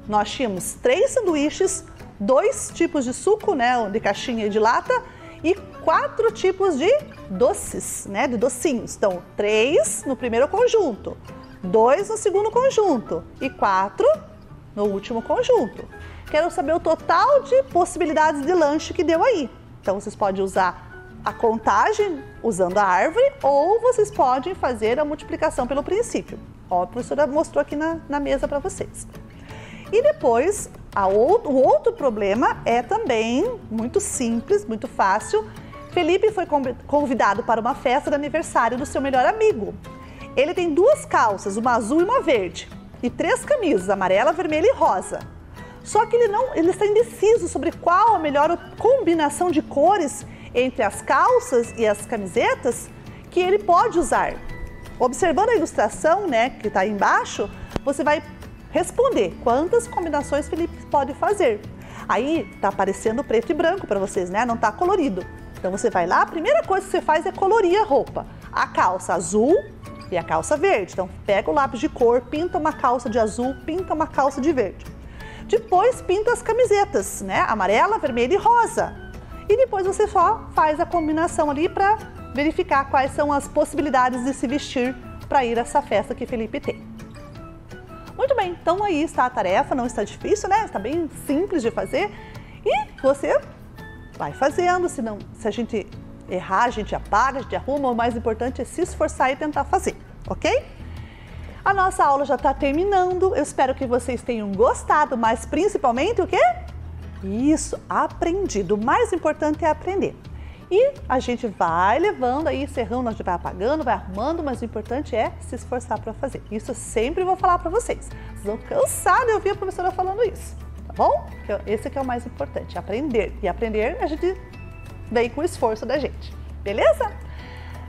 Nós tínhamos 3 sanduíches, 2 tipos de suco, né, de caixinha e de lata, e 4 tipos de doces, né, de docinhos. Então, 3 no primeiro conjunto, 2 no segundo conjunto e 4 no último conjunto. Quero saber o total de possibilidades de lanche que deu aí. Então, vocês podem usar a contagem usando a árvore ou vocês podem fazer a multiplicação pelo princípio. Ó, a professora mostrou aqui na mesa para vocês. E depois, o outro problema é também muito simples, muito fácil. Felipe foi convidado para uma festa de aniversário do seu melhor amigo. Ele tem 2 calças, uma azul e uma verde, e 3 camisas, amarela, vermelha e rosa. Só que ele está indeciso sobre qual a melhor combinação de cores entre as calças e as camisetas que ele pode usar. Observando a ilustração, né, que está aí embaixo, você vai responder quantas combinações Felipe pode fazer. Aí tá aparecendo preto e branco para vocês, né? Não tá colorido. Então você vai lá, a primeira coisa que você faz é colorir a roupa. A calça azul e a calça verde. Então pega o lápis de cor, pinta uma calça de azul, pinta uma calça de verde. Depois pinta as camisetas, né? Amarela, vermelha e rosa. E depois você só faz a combinação ali para verificar quais são as possibilidades de se vestir para ir a essa festa que Felipe tem. Muito bem, então aí está a tarefa, não está difícil, né? Está bem simples de fazer e você vai fazendo, se a gente errar, a gente apaga, a gente arruma, o mais importante é se esforçar e tentar fazer, ok? A nossa aula já está terminando, eu espero que vocês tenham gostado, mas principalmente o quê? Isso, aprendido, o mais importante é aprender. E a gente vai levando aí, serrão, a gente vai apagando, vai arrumando, mas o importante é se esforçar para fazer. Isso eu sempre vou falar para vocês. Vocês vão cansar de ouvir a professora falando isso, tá bom? Esse que é o mais importante, aprender. E aprender a gente vem com o esforço da gente, beleza?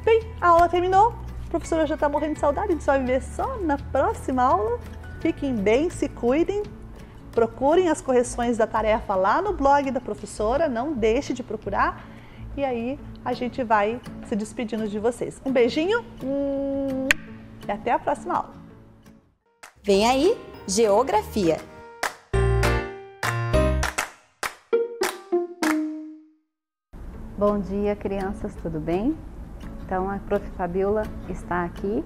Bem, a aula terminou. A professora já está morrendo de saudade, a gente só vai ver só na próxima aula. Fiquem bem, se cuidem. Procurem as correções da tarefa lá no blog da professora, não deixe de procurar. E aí a gente vai se despedindo de vocês. Um beijinho e até a próxima aula. Vem aí, Geografia. Bom dia, crianças, tudo bem? Então, a Prof. Fabiola está aqui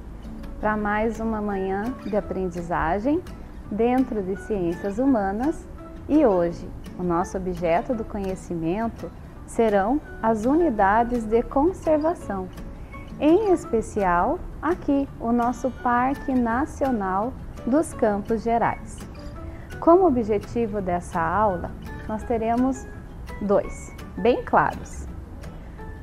para mais uma manhã de aprendizagem dentro de Ciências Humanas e hoje o nosso objeto do conhecimento serão as unidades de conservação, em especial aqui o nosso Parque Nacional dos Campos Gerais. Como objetivo dessa aula, nós teremos dois, bem claros: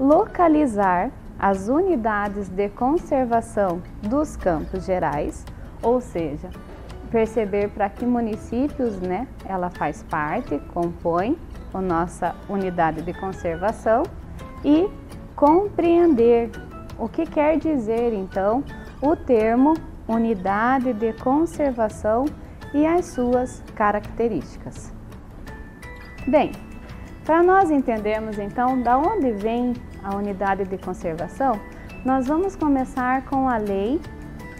localizar as unidades de conservação dos Campos Gerais, ou seja, perceber para que municípios, ela faz parte, compõe a nossa unidade de conservação e compreender o que quer dizer, então, o termo unidade de conservação e as suas características. Bem, para nós entendermos, então, da onde vem a unidade de conservação, nós vamos começar com a Lei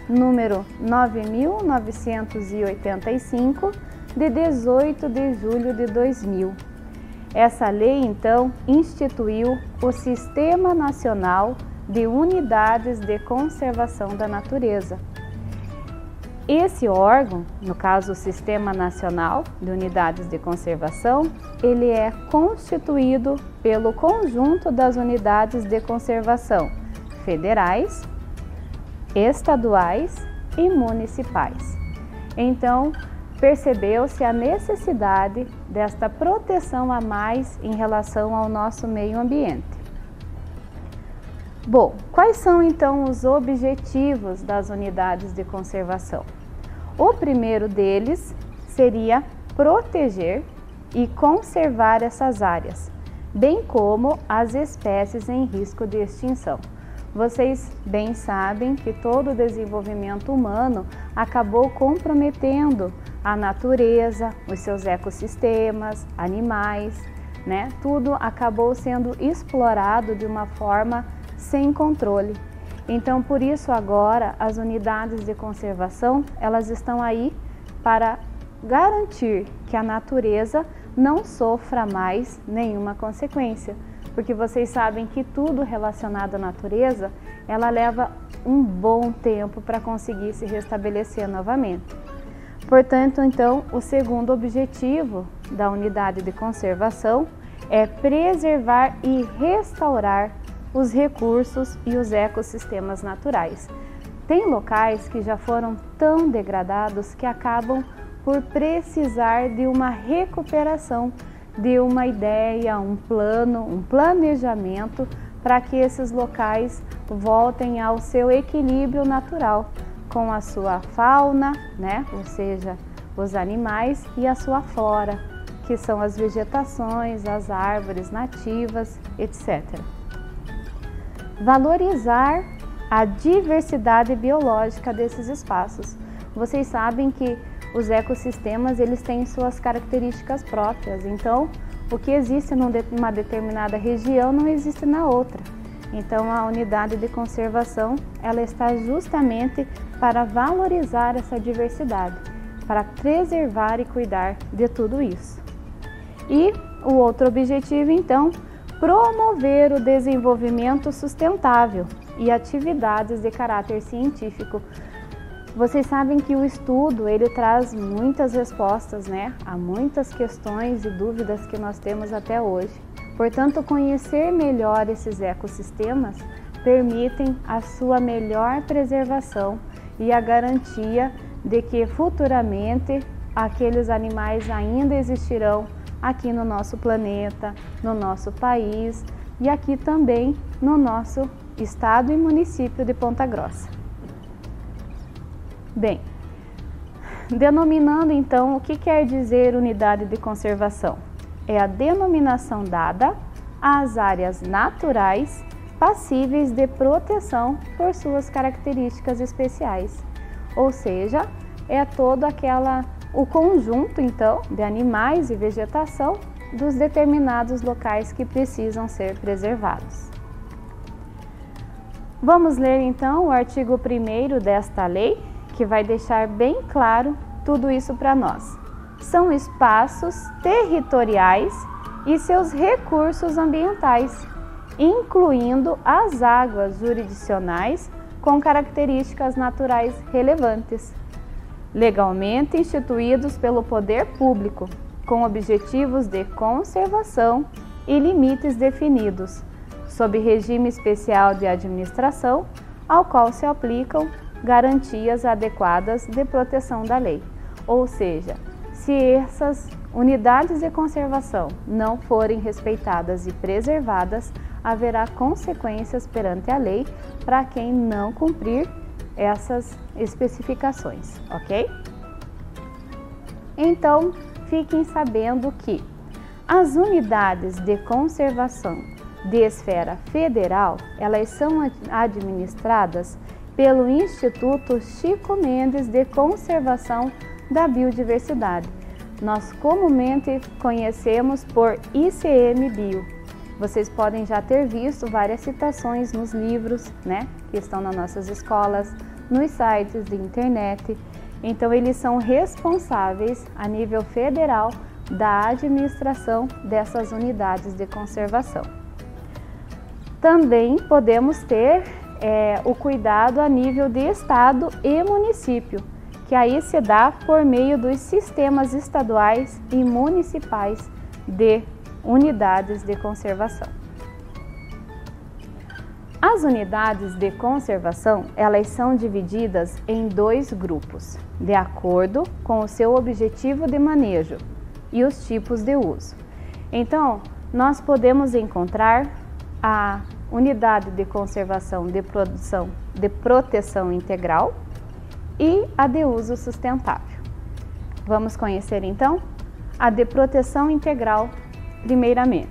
número 9.985, de 18 de julho de 2000. Essa lei, então, instituiu o Sistema Nacional de Unidades de Conservação da Natureza. Esse órgão, no caso o Sistema Nacional de Unidades de Conservação, ele é constituído pelo conjunto das unidades de conservação federais, estaduais e municipais. Então, percebeu-se a necessidade desta proteção a mais em relação ao nosso meio ambiente. Bom, quais são então os objetivos das unidades de conservação? O primeiro deles seria proteger e conservar essas áreas, bem como as espécies em risco de extinção. Vocês bem sabem que todo o desenvolvimento humano acabou comprometendo a natureza, os seus ecossistemas, animais, Tudo acabou sendo explorado de uma forma sem controle. Então, por isso agora as unidades de conservação, elas estão aí para garantir que a natureza não sofra mais nenhuma consequência. Porque vocês sabem que tudo relacionado à natureza, ela leva um bom tempo para conseguir se restabelecer novamente. Portanto, então, o segundo objetivo da unidade de conservação é preservar e restaurar os recursos e os ecossistemas naturais. Tem locais que já foram tão degradados que acabam por precisar de uma recuperação, de uma ideia, um plano, um planejamento para que esses locais voltem ao seu equilíbrio natural com a sua fauna, ou seja, os animais, e a sua flora, que são as vegetações, as árvores nativas, etc. Valorizar a diversidade biológica desses espaços. Vocês sabem que os ecossistemas, eles têm suas características próprias, então o que existe numa determinada região não existe na outra. Então a unidade de conservação, ela está justamente para valorizar essa diversidade, para preservar e cuidar de tudo isso. E o outro objetivo, então, promover o desenvolvimento sustentável e atividades de caráter científico. Vocês sabem que o estudo, ele traz muitas respostas, a muitas questões e dúvidas que nós temos até hoje. Portanto, conhecer melhor esses ecossistemas permitem a sua melhor preservação e a garantia de que futuramente aqueles animais ainda existirão aqui no nosso planeta, no nosso país, e aqui também no nosso estado e município de Ponta Grossa. Bem, denominando então o que quer dizer unidade de conservação? É a denominação dada às áreas naturais passíveis de proteção por suas características especiais, ou seja, é todo o conjunto então de animais e vegetação dos determinados locais que precisam ser preservados. Vamos ler então o artigo 1º desta lei, que vai deixar bem claro tudo isso para nós. São espaços territoriais e seus recursos ambientais, incluindo as águas jurisdicionais com características naturais relevantes, legalmente instituídos pelo poder público, com objetivos de conservação e limites definidos, sob regime especial de administração, ao qual se aplicam garantias adequadas de proteção da lei. Ou seja, se essas unidades de conservação não forem respeitadas e preservadas, haverá consequências perante a lei para quem não cumprir essas especificações, ok? Então, fiquem sabendo que as unidades de conservação de esfera federal, elas são administradas pelo Instituto Chico Mendes de Conservação da Biodiversidade. Nós comumente conhecemos por ICMBio. Vocês podem já ter visto várias citações nos livros, né, que estão nas nossas escolas, nos sites de internet. Então, eles são responsáveis a nível federal da administração dessas unidades de conservação. Também podemos ter o cuidado a nível de estado e município, que aí se dá por meio dos sistemas estaduais e municipais de unidades de conservação. As unidades de conservação, elas são divididas em 2 grupos, de acordo com o seu objetivo de manejo e os tipos de uso. Então, nós podemos encontrar a unidade de conservação de proteção integral e a de uso sustentável. Vamos conhecer então a de proteção integral primeiramente.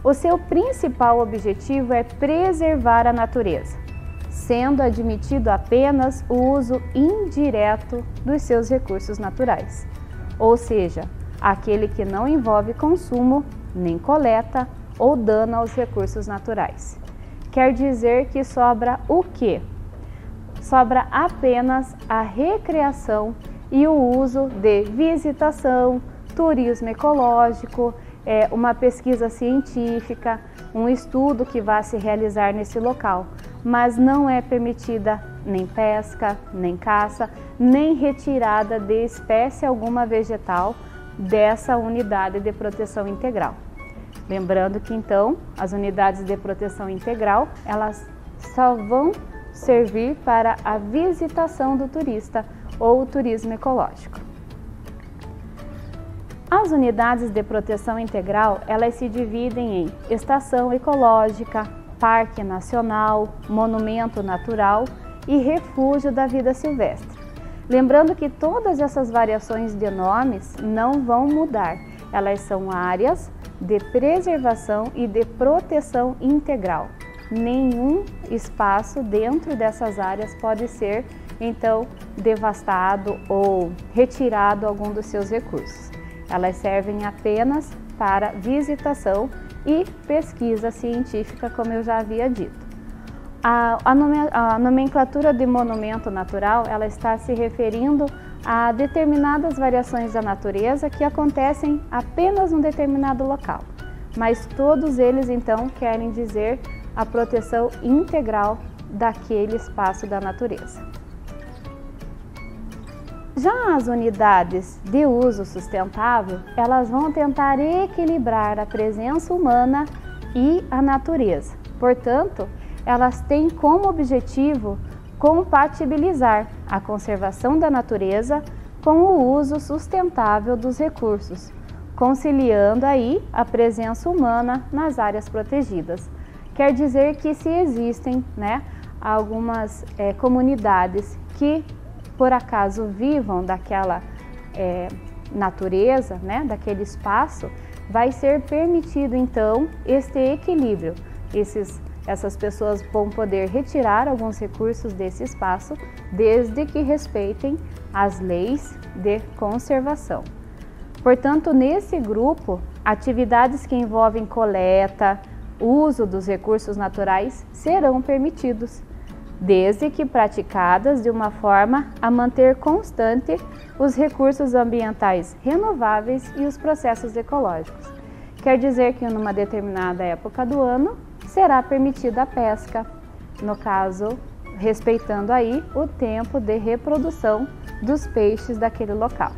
O seu principal objetivo é preservar a natureza, sendo admitido apenas o uso indireto dos seus recursos naturais, ou seja, aquele que não envolve consumo, nem coleta ou dano aos recursos naturais. Quer dizer que sobra o quê? Sobra apenas a recreação e o uso de visitação, turismo ecológico, uma pesquisa científica, um estudo que vá se realizar nesse local, mas não é permitida nem pesca, nem caça, nem retirada de espécie alguma vegetal dessa unidade de proteção integral. Lembrando que então as unidades de proteção integral, elas só vão servir para a visitação do turista ou o turismo ecológico. As unidades de proteção integral, elas se dividem em estação ecológica, parque nacional, monumento natural e refúgio da vida silvestre. Lembrando que todas essas variações de nomes não vão mudar, elas são áreas de preservação e de proteção integral. Nenhum espaço dentro dessas áreas pode ser, então, devastado ou retirado algum dos seus recursos. Elas servem apenas para visitação e pesquisa científica, como eu já havia dito. A nomenclatura de monumento natural, ela está se referindo a determinadas variações da natureza que acontecem apenas num determinado local, mas todos eles então querem dizer a proteção integral daquele espaço da natureza. Já as unidades de uso sustentável, elas vão tentar equilibrar a presença humana e a natureza. Portanto, elas têm como objetivo compatibilizar a conservação da natureza com o uso sustentável dos recursos, conciliando aí a presença humana nas áreas protegidas. Quer dizer que se existem, né, algumas comunidades que por acaso vivam daquela natureza, né, daquele espaço, vai ser permitido então este equilíbrio. Essas pessoas vão poder retirar alguns recursos desse espaço, desde que respeitem as leis de conservação. Portanto, nesse grupo, atividades que envolvem coleta, uso dos recursos naturais serão permitidos, desde que praticadas de uma forma a manter constante os recursos ambientais renováveis e os processos ecológicos. Quer dizer que numa determinada época do ano será permitida a pesca, no caso, respeitando aí o tempo de reprodução dos peixes daquele local.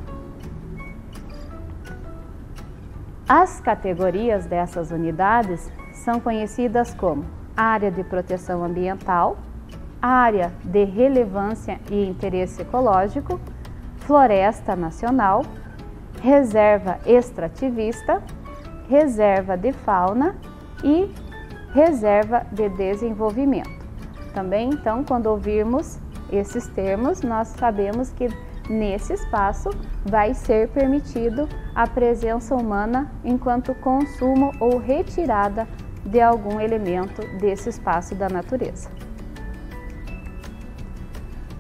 As categorias dessas unidades são conhecidas como área de proteção ambiental, área de relevância e interesse ecológico, floresta nacional, reserva extrativista, reserva de fauna e reserva de desenvolvimento. Também, então, quando ouvirmos esses termos, nós sabemos que nesse espaço vai ser permitido a presença humana enquanto consumo ou retirada de algum elemento desse espaço da natureza.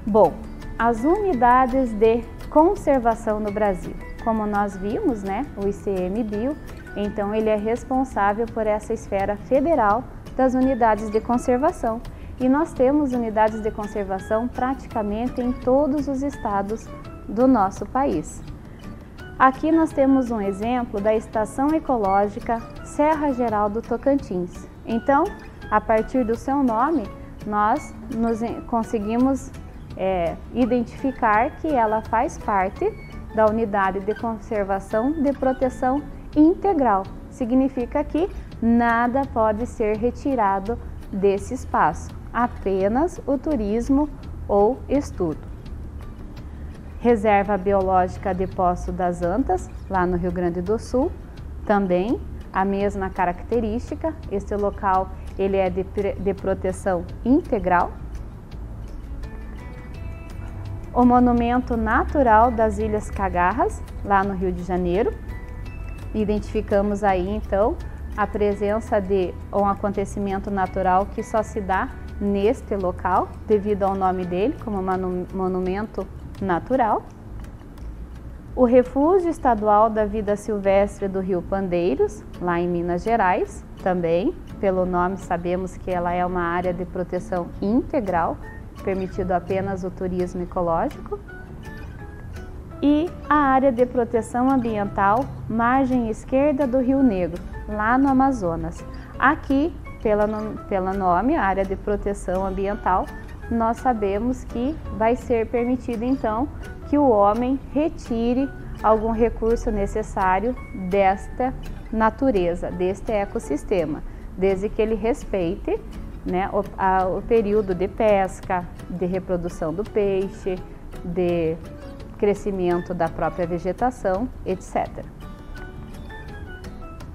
Bom, as unidades de conservação no Brasil. Como nós vimos, né, o ICMBio, então ele é responsável por essa esfera federal das unidades de conservação. E nós temos unidades de conservação praticamente em todos os estados do nosso país. Aqui nós temos um exemplo da Estação Ecológica Serra Geral do Tocantins. Então, a partir do seu nome, nós conseguimos identificar que ela faz parte da Unidade de Conservação de Proteção Integral. Significa que nada pode ser retirado desse espaço, apenas o turismo ou estudo. Reserva Biológica de Poço das Antas, lá no Rio Grande do Sul, também a mesma característica. Este local ele é de proteção integral. O Monumento Natural das Ilhas Cagarras, lá no Rio de Janeiro. Identificamos aí então a presença de um acontecimento natural que só se dá neste local, devido ao nome dele, como monumento natural. O Refúgio Estadual da Vida Silvestre do Rio Pandeiros, lá em Minas Gerais, também, pelo nome sabemos que ela é uma área de proteção integral, permitido apenas o turismo ecológico. E a área de proteção ambiental, margem esquerda do Rio Negro, lá no Amazonas. Aqui, pelo nome, a área de proteção ambiental, nós sabemos que vai ser permitido então que o homem retire algum recurso necessário desta natureza, deste ecossistema, desde que ele respeite, né, o período de pesca, de reprodução do peixe, de crescimento da própria vegetação, etc.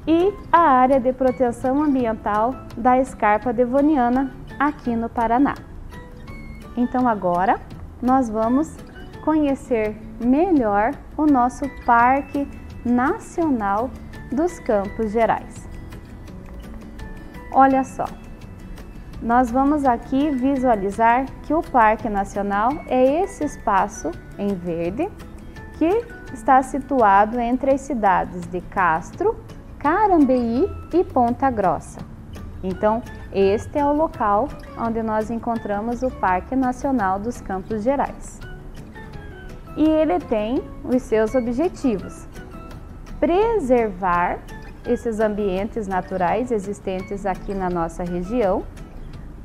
E a área de proteção ambiental da Escarpa Devoniana, aqui no Paraná. Então agora nós vamos conhecer melhor o nosso Parque Nacional dos Campos Gerais. Olha só, nós vamos aqui visualizar que o Parque Nacional é esse espaço em verde que está situado entre as cidades de Castro, Carambeí e Ponta Grossa. Então, este é o local onde nós encontramos o Parque Nacional dos Campos Gerais. E ele tem os seus objetivos: preservar esses ambientes naturais existentes aqui na nossa região,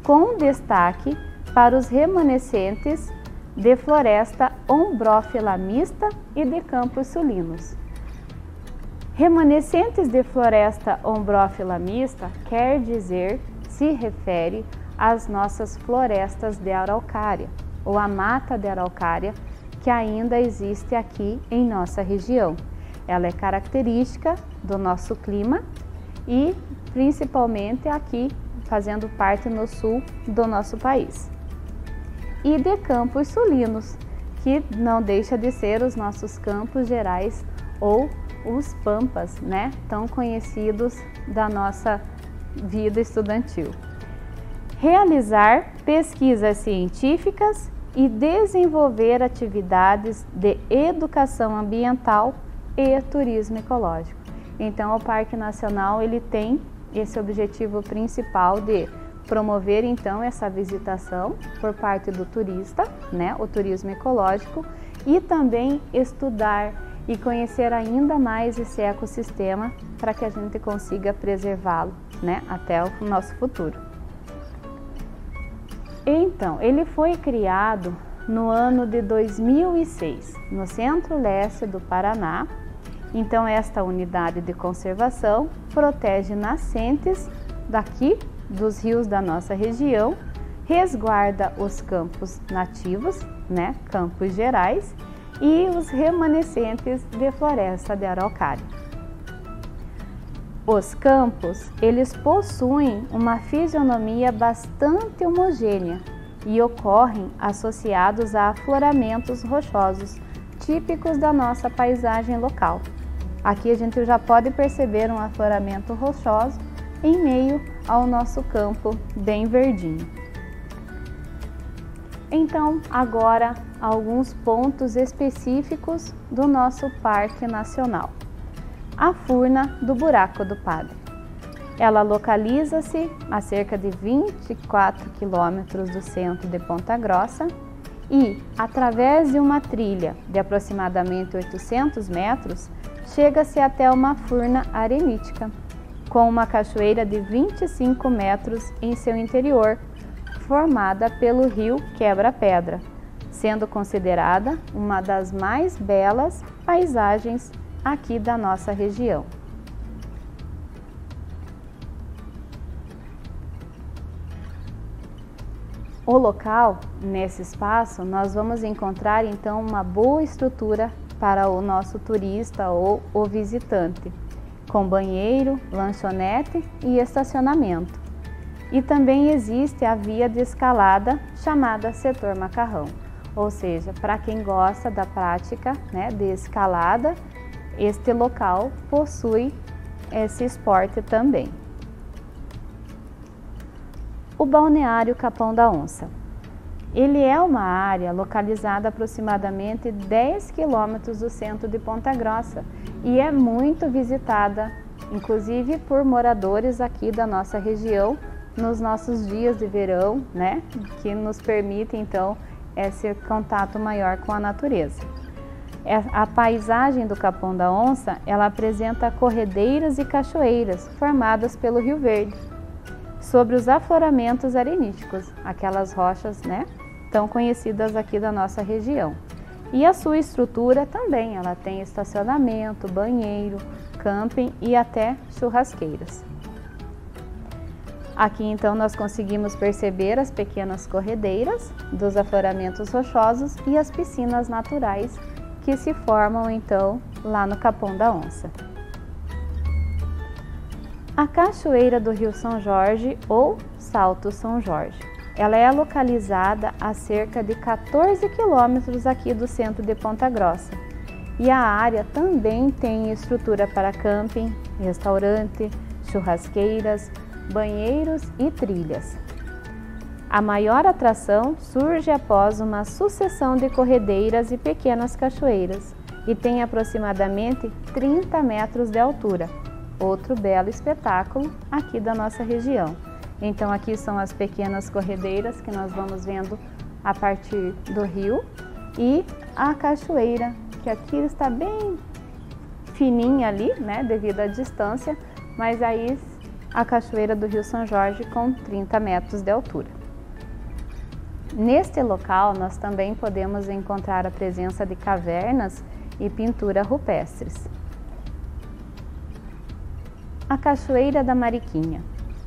com destaque para os remanescentes de floresta ombrófila mista e de campos sulinos. Remanescentes de floresta ombrófila mista se refere às nossas florestas de araucária, ou a mata de araucária que ainda existe aqui em nossa região. ela é característica do nosso clima e principalmente aqui fazendo parte no sul do nosso país. E de campos sulinos, que não deixa de ser os nossos campos gerais ou os pampas, né, tão conhecidos da nossa vida estudantil. Realizar pesquisas científicas e desenvolver atividades de educação ambiental e turismo ecológico. Então, o Parque Nacional ele tem esse objetivo principal de promover então essa visitação por parte do turista, né, o turismo ecológico, e também estudar e conhecer ainda mais esse ecossistema para que a gente consiga preservá-lo, né, até o nosso futuro. Então, ele foi criado no ano de 2006, no centro-leste do Paraná. Então, esta unidade de conservação protege nascentes daqui dos rios da nossa região, resguarda os campos nativos, né, campos gerais, e os remanescentes de floresta de araucária. Os campos, eles possuem uma fisionomia bastante homogênea e ocorrem associados a afloramentos rochosos, típicos da nossa paisagem local. Aqui a gente já pode perceber um afloramento rochoso em meio ao nosso campo bem verdinho. Então, agora, alguns pontos específicos do nosso Parque Nacional. A Furna do Buraco do Padre. Ela localiza-se a cerca de 24 quilômetros do centro de Ponta Grossa e, através de uma trilha de aproximadamente 800 metros, chega-se até uma furna arenítica, com uma cachoeira de 25 metros em seu interior, formada pelo rio Quebra-Pedra, sendo considerada uma das mais belas paisagens aqui da nossa região. O local, nesse espaço, nós vamos encontrar então uma boa estrutura para o nosso turista ou o visitante, com banheiro, lanchonete e estacionamento. E também existe a via de escalada chamada Setor Macarrão, ou seja, para quem gosta da prática, né, de escalada, este local possui esse esporte também. O Balneário Capão da Onça. Ele é uma área localizada a aproximadamente 10 quilômetros do centro de Ponta Grossa e é muito visitada, inclusive por moradores aqui da nossa região, nos nossos dias de verão, né, que nos permite então esse contato maior com a natureza. A paisagem do Capão da Onça, ela apresenta corredeiras e cachoeiras formadas pelo Rio Verde, sobre os afloramentos areníticos, aquelas rochas, né, tão conhecidas aqui da nossa região. E a sua estrutura também, ela tem estacionamento, banheiro, camping e até churrasqueiras. Aqui então nós conseguimos perceber as pequenas corredeiras dos afloramentos rochosos e as piscinas naturais que se formam então lá no Capão da Onça. A Cachoeira do Rio São Jorge ou Salto São Jorge. Ela é localizada a cerca de 14 quilômetros aqui do centro de Ponta Grossa. E a área também tem estrutura para camping, restaurante, churrasqueiras, banheiros e trilhas. A maior atração surge após uma sucessão de corredeiras e pequenas cachoeiras e tem aproximadamente 30 metros de altura. Outro belo espetáculo aqui da nossa região. Então aqui são as pequenas corredeiras que nós vamos vendo a partir do rio e a cachoeira, que aqui está bem fininha ali, né, devido à distância, mas aí a Cachoeira do Rio São Jorge com 30 metros de altura. Neste local nós também podemos encontrar a presença de cavernas e pinturas rupestres. A Cachoeira da Mariquinha.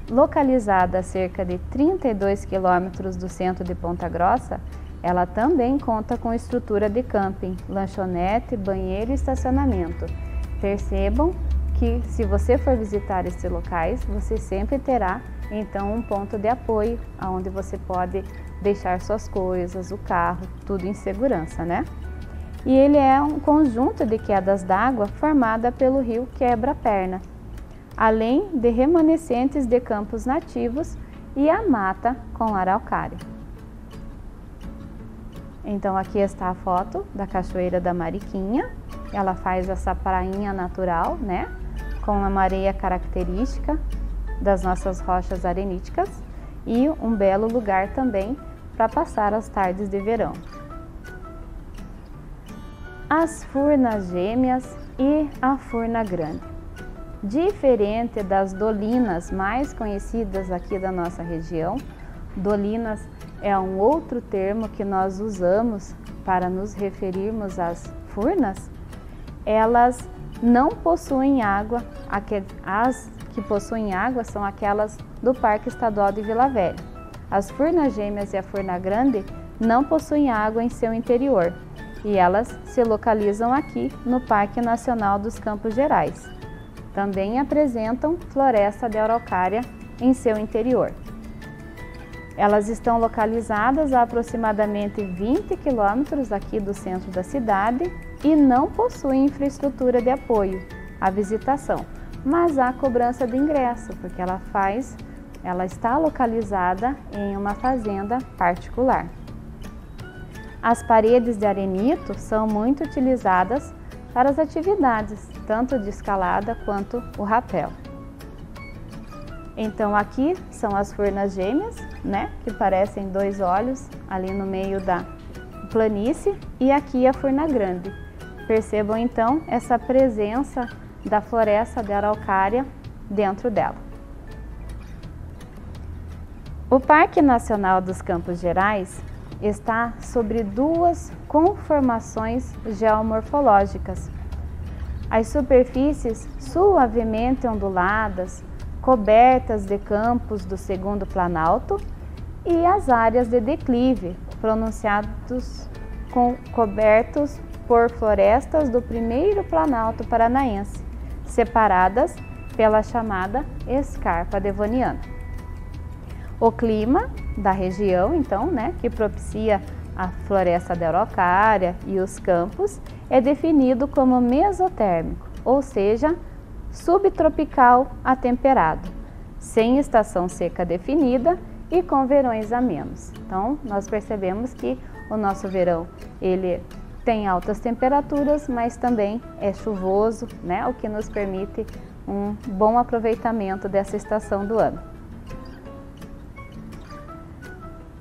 Localizada a cerca de 32 quilômetros do centro de Ponta Grossa, ela também conta com estrutura de camping, lanchonete, banheiro e estacionamento, Percebam que se você for visitar esses locais, você sempre terá então um ponto de apoio, onde você pode deixar suas coisas, o carro, tudo em segurança, né? E ele é um conjunto de quedas d'água formada pelo rio Quebra-Perna, além de remanescentes de campos nativos e a mata com araucária. Então aqui está a foto da Cachoeira da Mariquinha. Ela faz essa prainha natural, né? Com uma areia característica das nossas rochas areníticas e um belo lugar também para passar as tardes de verão. As Furnas Gêmeas e a Furna Grande. Diferente das dolinas mais conhecidas aqui da nossa região, dolinas é um outro termo que nós usamos para nos referirmos às furnas. Elas não possuem água, as que possuem água são aquelas do Parque Estadual de Vila Velha. As Furnas Gêmeas e a Furna Grande não possuem água em seu interior e elas se localizam aqui no Parque Nacional dos Campos Gerais. Também apresentam floresta de araucária em seu interior. Elas estão localizadas a aproximadamente 20 quilômetros aqui do centro da cidade e não possuem infraestrutura de apoio à visitação, mas há cobrança de ingresso, porque ela está localizada em uma fazenda particular. As paredes de arenito são muito utilizadas para as atividades, tanto de escalada quanto o rapel. Então aqui são as Furnas Gêmeas, né, que parecem dois olhos ali no meio da planície, e aqui a Furna Grande. Percebam então essa presença da floresta de araucária dentro dela. O Parque Nacional dos Campos Gerais está sobre duas conformações geomorfológicas. As superfícies suavemente onduladas, cobertas de campos do segundo planalto, e as áreas de declive, pronunciados cobertos por florestas do primeiro planalto paranaense, separadas pela chamada escarpa devoniana. O clima da região, então, né, que propicia a floresta de araucária e os campos, é definido como mesotérmico, ou seja, subtropical a temperado, sem estação seca definida e com verões amenos. Então, nós percebemos que o nosso verão, ele tem altas temperaturas, mas também é chuvoso, né, o que nos permite um bom aproveitamento dessa estação do ano.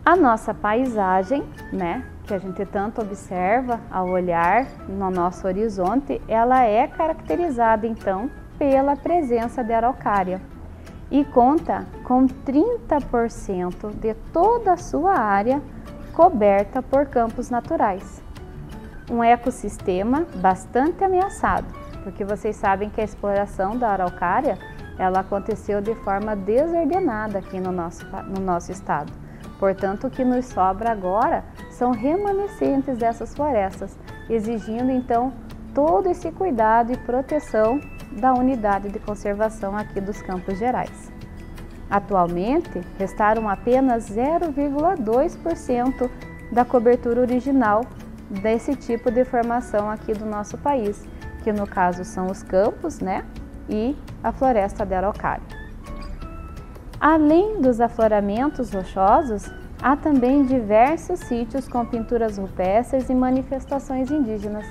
A nossa paisagem, né, que a gente tanto observa ao olhar no nosso horizonte, ela é caracterizada então pela presença de araucária e conta com 30% de toda a sua área coberta por campos naturais. Um ecossistema bastante ameaçado, porque vocês sabem que a exploração da araucária ela aconteceu de forma desordenada aqui no nosso estado. Portanto, o que nos sobra agora são remanescentes dessas florestas, exigindo então todo esse cuidado e proteção da unidade de conservação aqui dos Campos Gerais. Atualmente, restaram apenas 0,2% da cobertura original desse tipo de formação aqui do nosso país, que no caso são os campos, né, e a floresta de araucária. Além dos afloramentos rochosos, há também diversos sítios com pinturas rupestres e manifestações indígenas.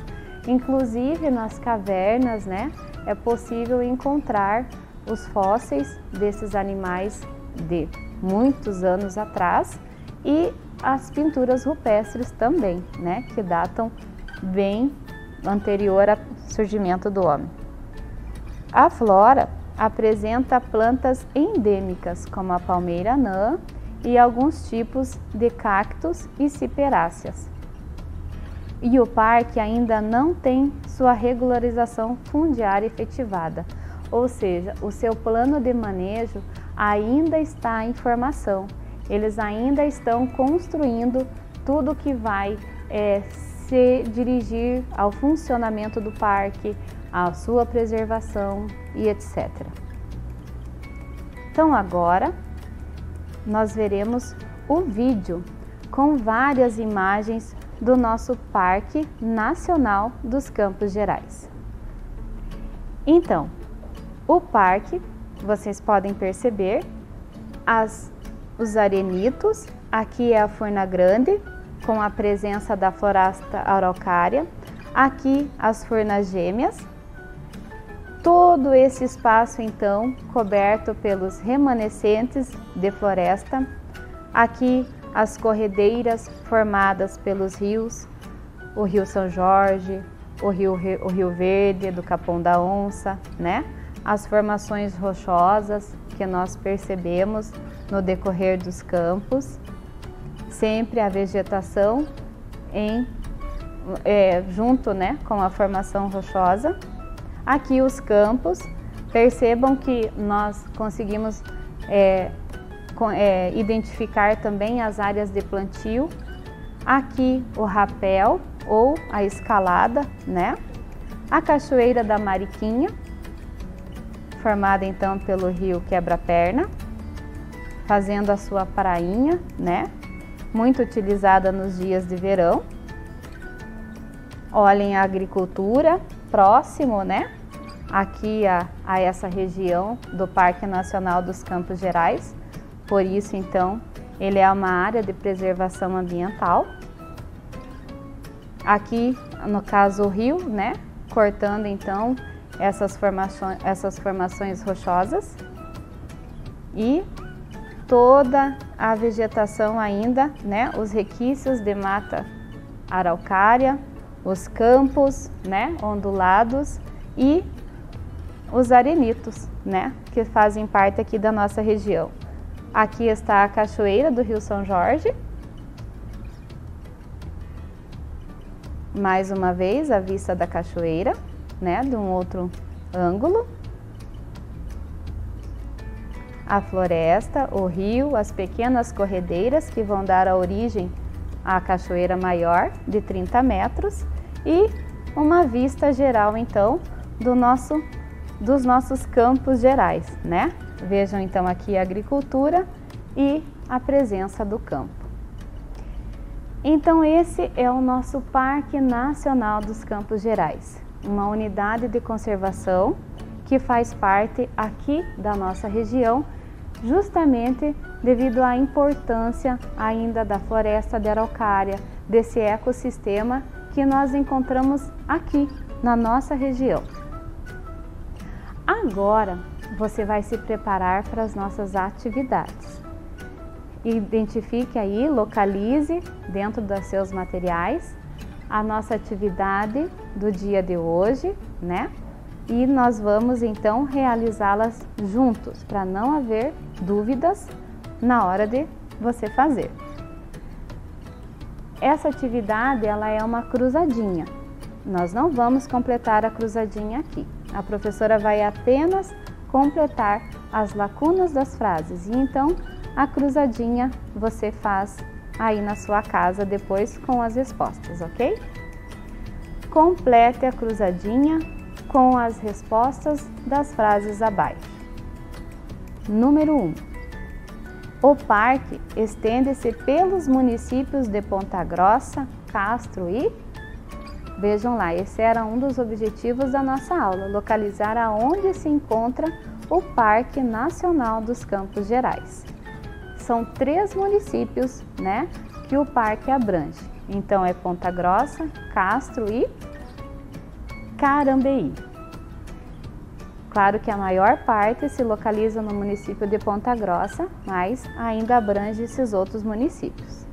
Inclusive nas cavernas, né, é possível encontrar os fósseis desses animais de muitos anos atrás e as pinturas rupestres também, né, que datam bem anterior ao surgimento do homem. A flora apresenta plantas endêmicas, como a palmeira anã e alguns tipos de cactos e ciperáceas. E o parque ainda não tem sua regularização fundiária efetivada, ou seja, o seu plano de manejo ainda está em formação. Eles ainda estão construindo tudo que vai se dirigir ao funcionamento do parque, a sua preservação e etc. Então agora nós veremos o vídeo com várias imagens do nosso Parque Nacional dos Campos Gerais. Então, o parque, vocês podem perceber, os arenitos, aqui é a Furna Grande, com a presença da floresta araucária, aqui as furnas gêmeas, todo esse espaço então coberto pelos remanescentes de floresta, aqui as corredeiras formadas pelos rios, o Rio São Jorge, o Rio Verde, do Capão da Onça, né? As formações rochosas que nós percebemos no decorrer dos campos, sempre a vegetação junto, né, com a formação rochosa. Aqui os campos, percebam que nós conseguimos identificar também as áreas de plantio. Aqui o rapel ou a escalada, né? A Cachoeira da Mariquinha, formada então pelo rio Quebra-Perna, fazendo a sua prainha, né? Muito utilizada nos dias de verão. Olhem a agricultura próximo, né? Aqui a essa região do Parque Nacional dos Campos Gerais. Por isso, então, ele é uma área de preservação ambiental. Aqui, no caso, o rio, né? Cortando, então, essas formações rochosas. E toda a vegetação ainda, né? Os requícios de mata araucária, os campos, né? Ondulados e os arenitos, né? Que fazem parte aqui da nossa região. Aqui está a cachoeira do Rio São Jorge. Mais uma vez a vista da cachoeira, né? De um outro ângulo. A floresta, o rio, as pequenas corredeiras que vão dar a origem à cachoeira maior de 30 metros e uma vista geral então dos nossos campos gerais, né? Vejam então aqui a agricultura e a presença do campo. Então esse é o nosso Parque Nacional dos Campos Gerais, uma unidade de conservação que faz parte aqui da nossa região, justamente devido à importância ainda da floresta de araucária, desse ecossistema que nós encontramos aqui na nossa região. Agora você vai se preparar para as nossas atividades. Identifique aí, localize dentro dos seus materiais a nossa atividade do dia de hoje, né? E nós vamos então realizá-las juntos, para não haver dúvidas na hora de você fazer. Essa atividade, ela é uma cruzadinha. Nós não vamos completar a cruzadinha aqui. A professora vai apenas completar as lacunas das frases. E então, a cruzadinha você faz aí na sua casa depois com as respostas, ok? Complete a cruzadinha com as respostas das frases abaixo. Número 1. O parque estende-se pelos municípios de Ponta Grossa, Castro e... Vejam lá, esse era um dos objetivos da nossa aula, localizar aonde se encontra o Parque Nacional dos Campos Gerais. São 3 municípios, né, que o parque abrange. Então é Ponta Grossa, Castro e Carambeí. Claro que a maior parte se localiza no município de Ponta Grossa, mas ainda abrange esses outros municípios.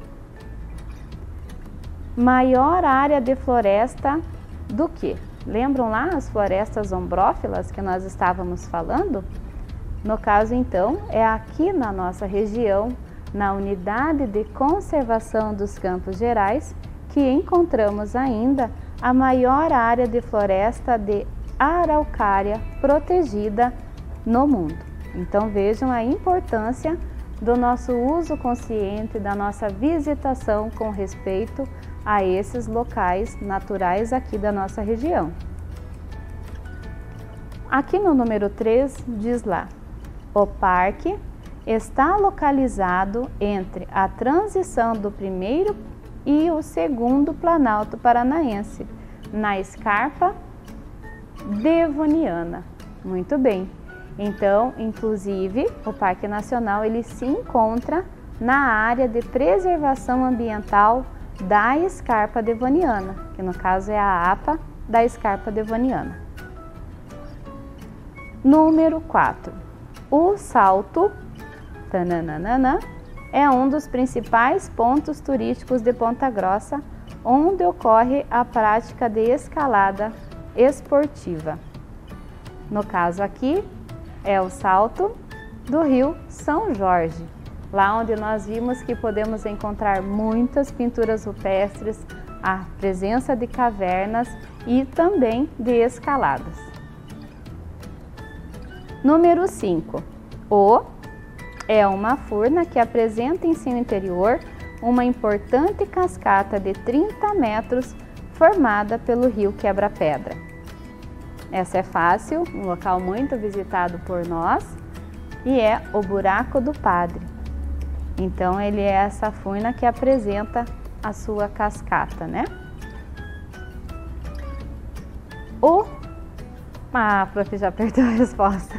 Maior área de floresta do que? Lembram lá as florestas ombrófilas que nós estávamos falando? No caso, então, é aqui na nossa região, na Unidade de Conservação dos Campos Gerais, que encontramos ainda a maior área de floresta de araucária protegida no mundo. Então vejam a importância do nosso uso consciente, da nossa visitação com respeito a esses locais naturais aqui da nossa região. aqui no número 3 diz lá: o parque está localizado entre a transição do primeiro e o segundo Planalto Paranaense, na Scarpa Devoniana. Muito bem. Então, inclusive, o Parque Nacional ele se encontra na área de preservação ambiental da Scarpa Devoniana, que no caso é a APA da Scarpa Devoniana. Número 4. O Salto tananana, é um dos principais pontos turísticos de Ponta Grossa, onde ocorre a prática de escalada esportiva. No caso aqui, é o salto do Rio São Jorge, lá onde nós vimos que podemos encontrar muitas pinturas rupestres, a presença de cavernas e também de escaladas. Número 5. O é uma furna que apresenta em seu interior uma importante cascata de 30 metros formada pelo rio Quebra-Pedra. Essa é fácil, um local muito visitado por nós, e é o Buraco do Padre. Então ele é essa furna que apresenta a sua cascata, né? A prof já perdeu a resposta.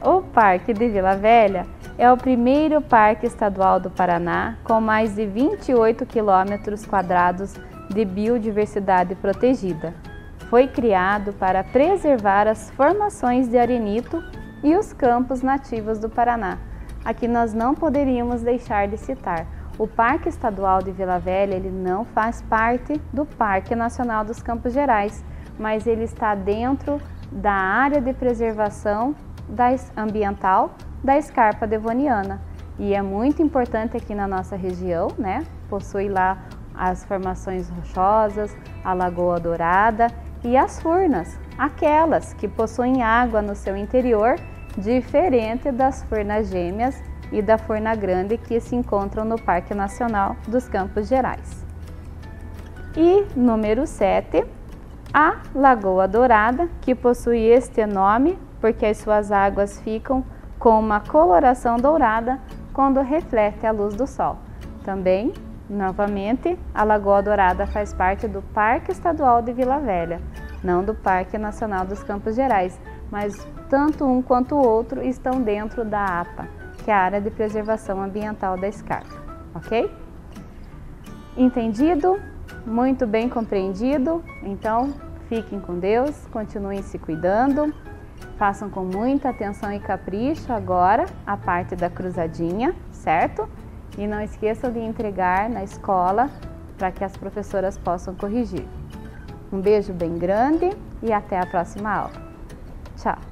O Parque de Vila Velha é o primeiro parque estadual do Paraná com mais de 28 km² de biodiversidade protegida. Foi criado para preservar as formações de arenito e os campos nativos do Paraná. Aqui nós não poderíamos deixar de citar. O Parque Estadual de Vila Velha ele não faz parte do Parque Nacional dos Campos Gerais, mas ele está dentro da área de preservação ambiental da Scarpa Devoniana. E é muito importante aqui na nossa região, né? Possui lá as formações rochosas, a Lagoa Dourada e as furnas, aquelas que possuem água no seu interior, diferente das furnas gêmeas e da Furna Grande que se encontram no Parque Nacional dos Campos Gerais. E número 7, a Lagoa Dourada, que possui este nome porque as suas águas ficam com uma coloração dourada quando reflete a luz do sol. Também, novamente, a Lagoa Dourada faz parte do Parque Estadual de Vila Velha, não do Parque Nacional dos Campos Gerais, mas tanto um quanto o outro estão dentro da APA, que é a Área de Preservação Ambiental da Scarpa, ok? Entendido? Muito bem compreendido? Então, fiquem com Deus, continuem se cuidando, façam com muita atenção e capricho agora a parte da cruzadinha, certo? E não esqueçam de entregar na escola para que as professoras possam corrigir. Um beijo bem grande e até a próxima aula. Tchau!